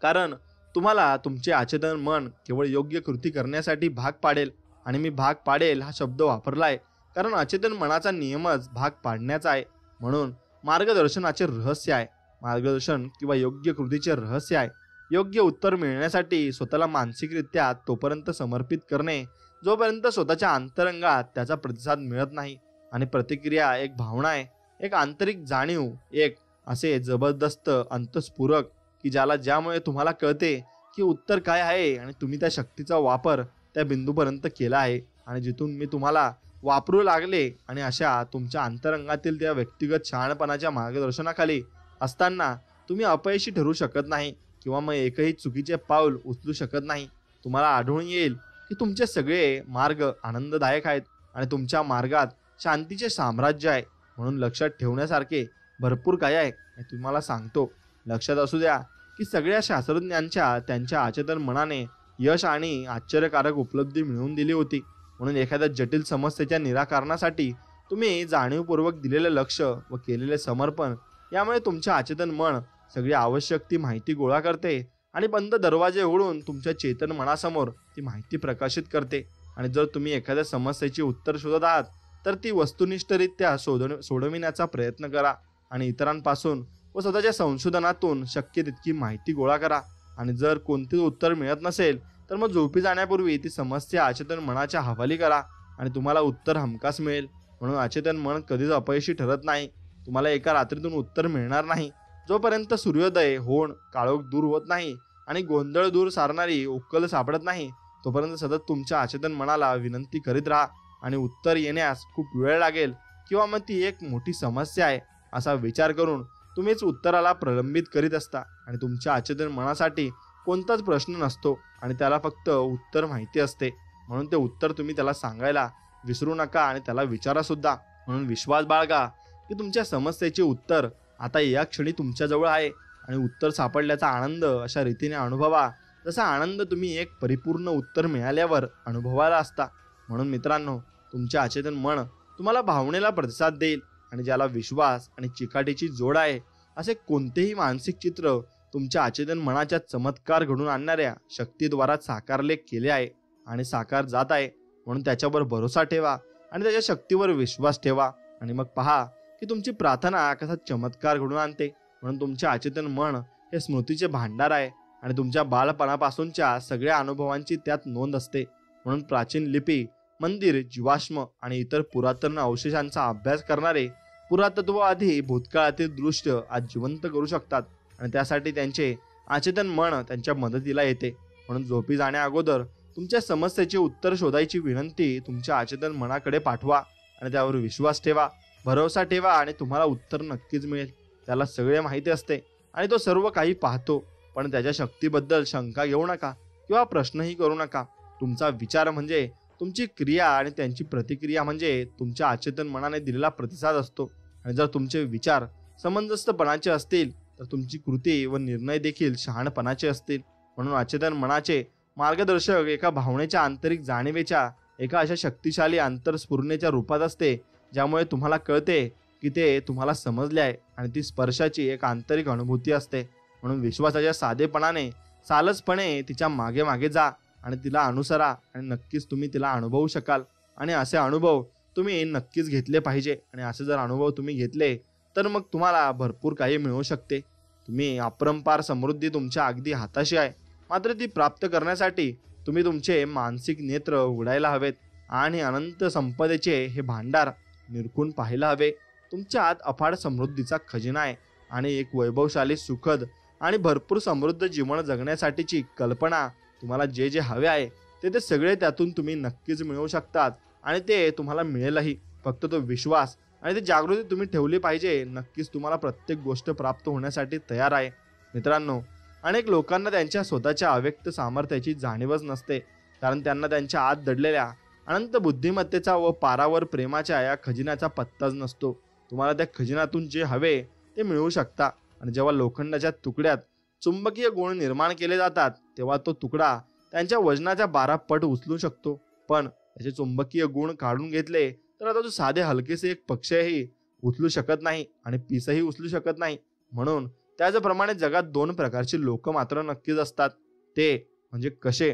कारण तुम्हाला तुमचे अचेतन मन केवळ योग्य कृती करण्यासाठी भाग पाडेल. आणि मी भाग पाडेल हा शब्द वापरलाय कारण अचेतन मनाचा नियमच भाग पाडण्याचा आहे. म्हणून मार्गदर्शनाचे रहस्य आहे. मार्गदर्शन किंवा योग्य कृतीचे रहस्य आहे. योग्य उत्तर मिळण्यासाठी स्वतःला मानसिकरित्या तोपर्यंत समर्पित करणे जोपर्यंत स्वतःच्या अंतरंगात त्याचा प्रतिसाद मिळत नाही. आणि प्रतिक्रिया एक भावना आहे, एक आंतरिक जाणीव, एक असे जबरदस्त अंतस्फुरक की ज्यामुळे तुम्हाला कळते की उत्तर काय आहे आणि तुम्ही त्या शक्तीचा वापर त्या बिंदूपर्यंत केला आहे. आणि जिथून मी तुम्हाला वापरू लागले आणि अशा तुमच्या अंतरंगातील त्या व्यक्तिगत शहाणपणाच्या मार्गदर्शनाखाली असताना तुम्ही अपयशी ठरू शकत नाही किंवा मग एकही चुकीचे पाऊल उचलू शकत नाही. तुम्हाला आढळून येईल की तुमचे सगळे मार्ग आनंददायक आहेत आणि तुमच्या मार्गात शांतीचे साम्राज्य आहे. म्हणून लक्षात ठेवण्यासारखे भरपूर काय आहे हे तुम्हाला सांगतो. लक्षात असू द्या की सगळ्या शास्त्रज्ञांच्या त्यांच्या अचेतन मनाने यश आणि आश्चर्यकारक उपलब्धी मिळवून दिली होती. म्हणून एखाद्या जटिल समस्येच्या निराकरणासाठी तुम्ही जाणीवपूर्वक दिलेले लक्ष व केलेले समर्पण यामुळे तुमचे अचेतन मन सगळी आवश्यक ती माहिती गोळा करते आणि बंद दरवाजे उघडून तुमच्या चेतन मनासमोर ती माहिती प्रकाशित करते. आणि जर तुम्ही एखाद्या समस्येची उत्तर शोधत आहात तर ती वस्तुनिष्ठरित्या सोडविण्याचा प्रयत्न करा आणि इतरांपासून व स्वतःच्या संशोधनातून शक्य तितकी माहिती गोळा करा. आणि जर कोणतेच उत्तर मिळत नसेल तर मग झोपी जाण्यापूर्वी ती समस्या अचेतन मनाच्या हवाली करा आणि तुम्हाला उत्तर हमखास मिळेल. म्हणून अचेतन मन कधीच अपयशी ठरत नाही. तुम्हाला एका रात्रीतून उत्तर मिळणार नाही. जोपर्यंत सूर्योदय होऊन काळोख दूर होत नाही आणि गोंधळ दूर सारणारी उकल सापडत नाही तोपर्यंत सतत तुमच्या अचेतन मनाला विनंती करीत राहा. आणि उत्तर येण्यास खूप वेळ लागेल किंवा मग ती एक मोठी समस्या आहे असा विचार करून तुम्हीच उत्तराला प्रलंबित करीत असता. आणि तुमच्या अचेतन मनासाठी कोणताच प्रश्न नसतो आणि त्याला फक्त उत्तर माहिती असते. म्हणून ते उत्तर तुम्ही त्याला सांगायला विसरू नका आणि त्याला विचारा सुद्धा. म्हणून विश्वास बाळगा की तुमच्या समस्येचे उत्तर आता या क्षणी तुमच्याजवळ आहे आणि उत्तर सापडल्याचा आनंद अशा रीतीने अनुभवा जसा आनंद तुम्ही एक परिपूर्ण उत्तर मिळाल्यावर अनुभवायला असता. म्हणून मित्रांनो, तुमचे अचेतन मन तुम्हाला भावनेला प्रतिसाद देईल आणि ज्याला विश्वास आणि चिकाटीची जोड आहे असे कोणतेही मानसिक चित्र तुमच्या अचेतन मनाच्या चमत्कार घडून आणणाऱ्या शक्तीद्वारा साकारले गेले आहे आणि साकार जात आहे. म्हणून त्याच्यावर भरोसा ठेवा आणि त्याच्या शक्तीवर विश्वास ठेवा आणि मग पहा की तुमची प्रार्थना कसा चमत्कार घडून आणते. म्हणून तुमचे अचेतन मन हे स्मृतीचे भांडार आहे आणि तुमच्या बालपणापासूनच्या सगळ्या अनुभवांची त्यात नोंद असते. म्हणून प्राचीन लिपी, मंदिर, जीवाश्म आणि इतर पुरातन अवशेषांचा अभ्यास करणारे पुरातत्ववादी भूतकाळातील दृश्य आज जिवंत करू शकतात आणि त्यासाठी त्यांचे अचेतन मन त्यांच्या मदतीला येते. म्हणून झोपी जाण्या अगोदर तुमच्या समस्येचे उत्तर शोधायची विनंती तुमच्या अचेतन मनाकडे पाठवा आणि त्यावर विश्वास ठेवा, भरोसा ठेवा आणि तुम्हाला उत्तर नक्कीच मिळेल. त्याला सगळे माहिती असते आणि तो सर्व काही पाहतो. पण त्याच्या शक्तीबद्दल शंका घेऊ नका किंवा प्रश्नही करू नका. तुमचा विचार म्हणजे तुमची क्रिया आणि त्यांची प्रतिक्रिया म्हणजे तुमच्या अचेतन मनाने दिलेला प्रतिसाद असतो. आणि जर तुमचे विचार समंजसपणाचे असतील तर तुमची कृती व निर्णय देखील शहाणपणाचे असतील. म्हणून अचेतन मनाचे मार्गदर्शक एका भावनेच्या आंतरिक जाणीवेच्या एका अशा शक्तिशाली अंतरस्फुरणेच्या रूपात असते ज्यामुळे तुम्हाला कळते की ते तुम्हाला समजले आहे आणि ती स्पर्शाची एक आंतरिक अनुभूती असते. म्हणून विश्वासाच्या साधेपणाने सालसपणे तिच्या मागे मागे जा आणि तिला अनुसरा आणि नक्कीच तुम्ही तिला अनुभवू शकाल. आणि असे अनुभव तुम्ही नक्कीच घेतले पाहिजे आणि असे जर अनुभव तुम्ही घेतले तर मग तुम्हाला भरपूर काही मिळू शकते. तुम्ही अपरंपार समृद्धी तुमच्या अगदी हाताशी आहे. मात्र ती प्राप्त करण्यासाठी तुम्ही तुमचे मानसिक नेत्र उघडायला हवेत आणि अनंत संपदेचे हे भांडार निरखून पाहायला हवे. तुमच्यात अफाट समृद्धीचा खजिना आहे आणि एक वैभवशाली, सुखद आणि भरपूर समृद्ध जीवन जगण्यासाठीची कल्पना तुम्हाला जे जे हवे आहे ते सगळे त्यातून तुम्ही नक्कीच मिळवू शकतात आणि ते तुम्हाला मिळेलही. फक्त तो विश्वास आणि ती जागृती तुम्ही ठेवली पाहिजे. नक्कीच तुम्हाला प्रत्येक गोष्ट प्राप्त होण्यासाठी तयार आहे. मित्रांनो, अनेक लोकांना त्यांच्या स्वतःच्या अव्यक्त सामर्थ्याची जाणीवच नसते कारण त्यांना त्यांच्या आत दडलेल्या अनंत बुद्धिमत्तेचा व पारावर प्रेमाच्या या खजिन्याचा पत्ताच नसतो. तुम्हाला त्या खजिन्यातून जे हवे ते मिळवू शकता. आणि जेव्हा लोखंडाच्या तुकड्यात चुंबकीय गुण निर्माण केले जातात तेव्हा तो तुकडा त्यांच्या वजनाच्या 12 पट उचलू शकतो. पण त्याचे चुंबकीय गुण काढून घेतले तर आता तो साधे हलकेसे एक पक्षही उचलू शकत नाही आणि पीसही उचलू शकत नाही. म्हणून त्याचप्रमाणे जगात 2 प्रकारचे लोक मात्र नक्कीच असतात. ते म्हणजे कसे?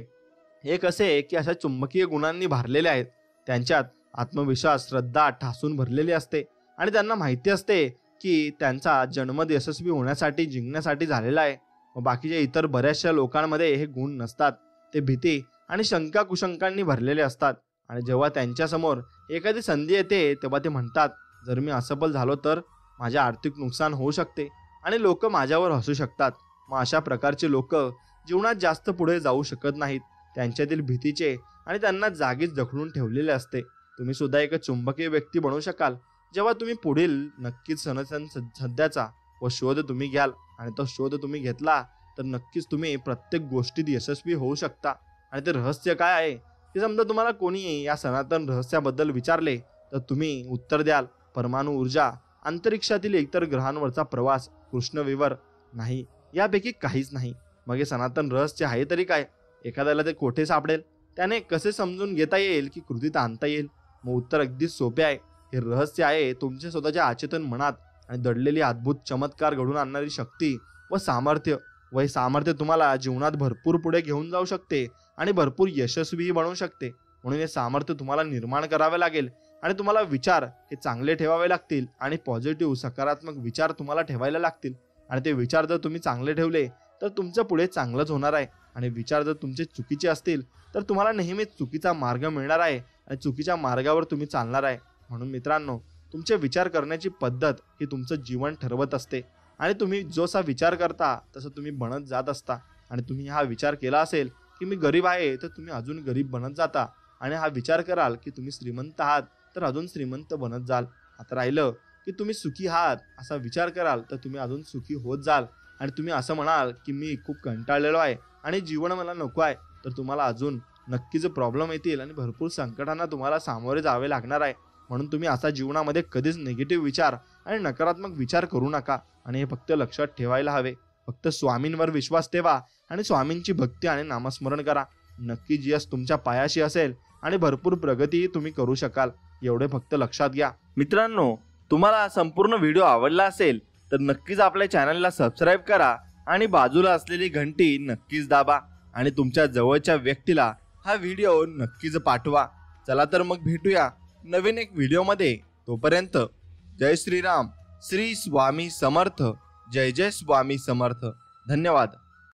एक असे की अशा चुंबकीय गुणांनी भरलेले आहेत. त्यांच्यात आत्मविश्वास, श्रद्धा ठासून भरलेली असते आणि त्यांना माहिती असते की त्यांचा जन्म यशस्वी होण्यासाठी जिंकण्यासाठी झालेला आहे व बाकीच्या इतर बऱ्याचशा लोकांमध्ये हे गुण नसतात. ते भीती आणि शंका कुशंकांनी भरलेले असतात आणि जेव्हा त्यांच्यासमोर एखादी संधी येते तेव्हा ते म्हणतात, जर मी असफल झालो तर माझे आर्थिक नुकसान होऊ शकते आणि लोक माझ्यावर हसू शकतात. मग अशा प्रकारचे लोक जीवनात जास्त पुढे जाऊ शकत नाहीत. त्यांच्यातील भीतीचे आणि त्यांना जागीच जखडून ठेवलेले असते. तुम्ही सुद्धा एक चुंबकीय व्यक्ती बनू शकाल जेव्हा तुम्ही पुढील नक्कीच सध्याचा व शोध तुम्ही घ्याल आणि तो शोध तुम्ही घेतला तर नक्कीच तुम्ही प्रत्येक गोष्टीत यशस्वी होऊ शकता. आणि ते रहस्य काय आहे ते समजा तुम्हाला कोणी या सनातन रहस्याबद्दल विचारले तर तुम्ही उत्तर द्याल, परमाणु ऊर्जा, अंतरिक्षातील इतर ग्रहांवरचा प्रवास, कृष्णविवर नाही, यापैकी काहीच नाही. मग हे सनातन रहस्य आहे तरी काय? एखाद्याला ते कोठे सापडेल? त्याने कसे समजून घेता येईल की कृतीत आणता येईल? मग उत्तर अगदी सोपे आहे. हे रहस्य आहे तुमच्या स्वतःच्या अचेतन मनात आणि दडलेली अद्भुत चमत्कार घडून आणणारी शक्ती व सामर्थ्य. व हे सामर्थ्य तुम्हाला जीवनात भरपूर पुढे घेऊन जाऊ शकते आणि भरपूर यशस्वीही बनवू शकते. म्हणून हे सामर्थ्य तुम्हाला निर्माण करावे लागेल आणि तुम्हाला विचार हे चांगले ठेवावे लागतील आणि पॉझिटिव्ह सकारात्मक विचार तुम्हाला ठेवायला लागतील. आणि ते विचार जर तुम्ही चांगले ठेवले तर तुमचं पुढे चांगलंच होणार आहे. आणि विचार जर तुमचे चुकीचे असतील तर तुम्हाला नेहमीच चुकीचा मार्ग मिळणार आहे आणि चुकीच्या मार्गावर तुम्ही चालणार आहे. म्हणून मित्रांनो, तुमचे विचार करण्याची पद्धत ही तुमचं जीवन ठरवत असते आणि तुम्ही जसा विचार करता तसं तुम्ही बनत जात असता. आणि तुम्ही हा विचार केला असेल की मी गरीब आहे तर तुम्ही अजून गरीब बनत जाता आणि हा विचार कराल की तुम्ही श्रीमंत आहात तर अजून श्रीमंत बनत जाल. आता राहिलं की तुम्ही सुखी आहात असा विचार कराल तर तुम्ही अजून सुखी होत जाल. आणि तुम्ही असं म्हणाल की मी खूप कंटाळलेलो आहे आणि जीवन मला नको आहे तर तुम्हाला अजून नक्कीच प्रॉब्लेम येतील आणि भरपूर संकटांना तुम्हाला सामोरे जावे लागणार आहे. म्हणून तुम्ही असा जीवनामध्ये कधीच निगेटिव्ह विचार आणि नकारात्मक विचार करू नका. आणि हे फक्त लक्षात ठेवायला हवे. फक्त स्वामींवर विश्वास ठेवा आणि स्वामींची भक्ती आणि नामस्मरण करा. नक्कीच यश तुमच्या पायाशी असेल आणि भरपूर प्रगतीही तुम्ही करू शकाल. एवढे फक्त लक्षात घ्या. मित्रांनो, तुम्हाला संपूर्ण व्हिडिओ आवडला असेल तर नक्कीच आपल्या चॅनलला सबस्क्राईब करा आणि बाजूला असलेली घंटी नक्कीच दाबा आणि तुमच्या जवळच्या व्यक्तीला हा व्हिडिओ नक्कीच पाठवा. चला तर मग भेटूया नवीन एक व्हिडिओमध्ये. तोपर्यंत जय श्रीराम, श्री स्वामी समर्थ. जय जय स्वामी समर्थ. धन्यवाद.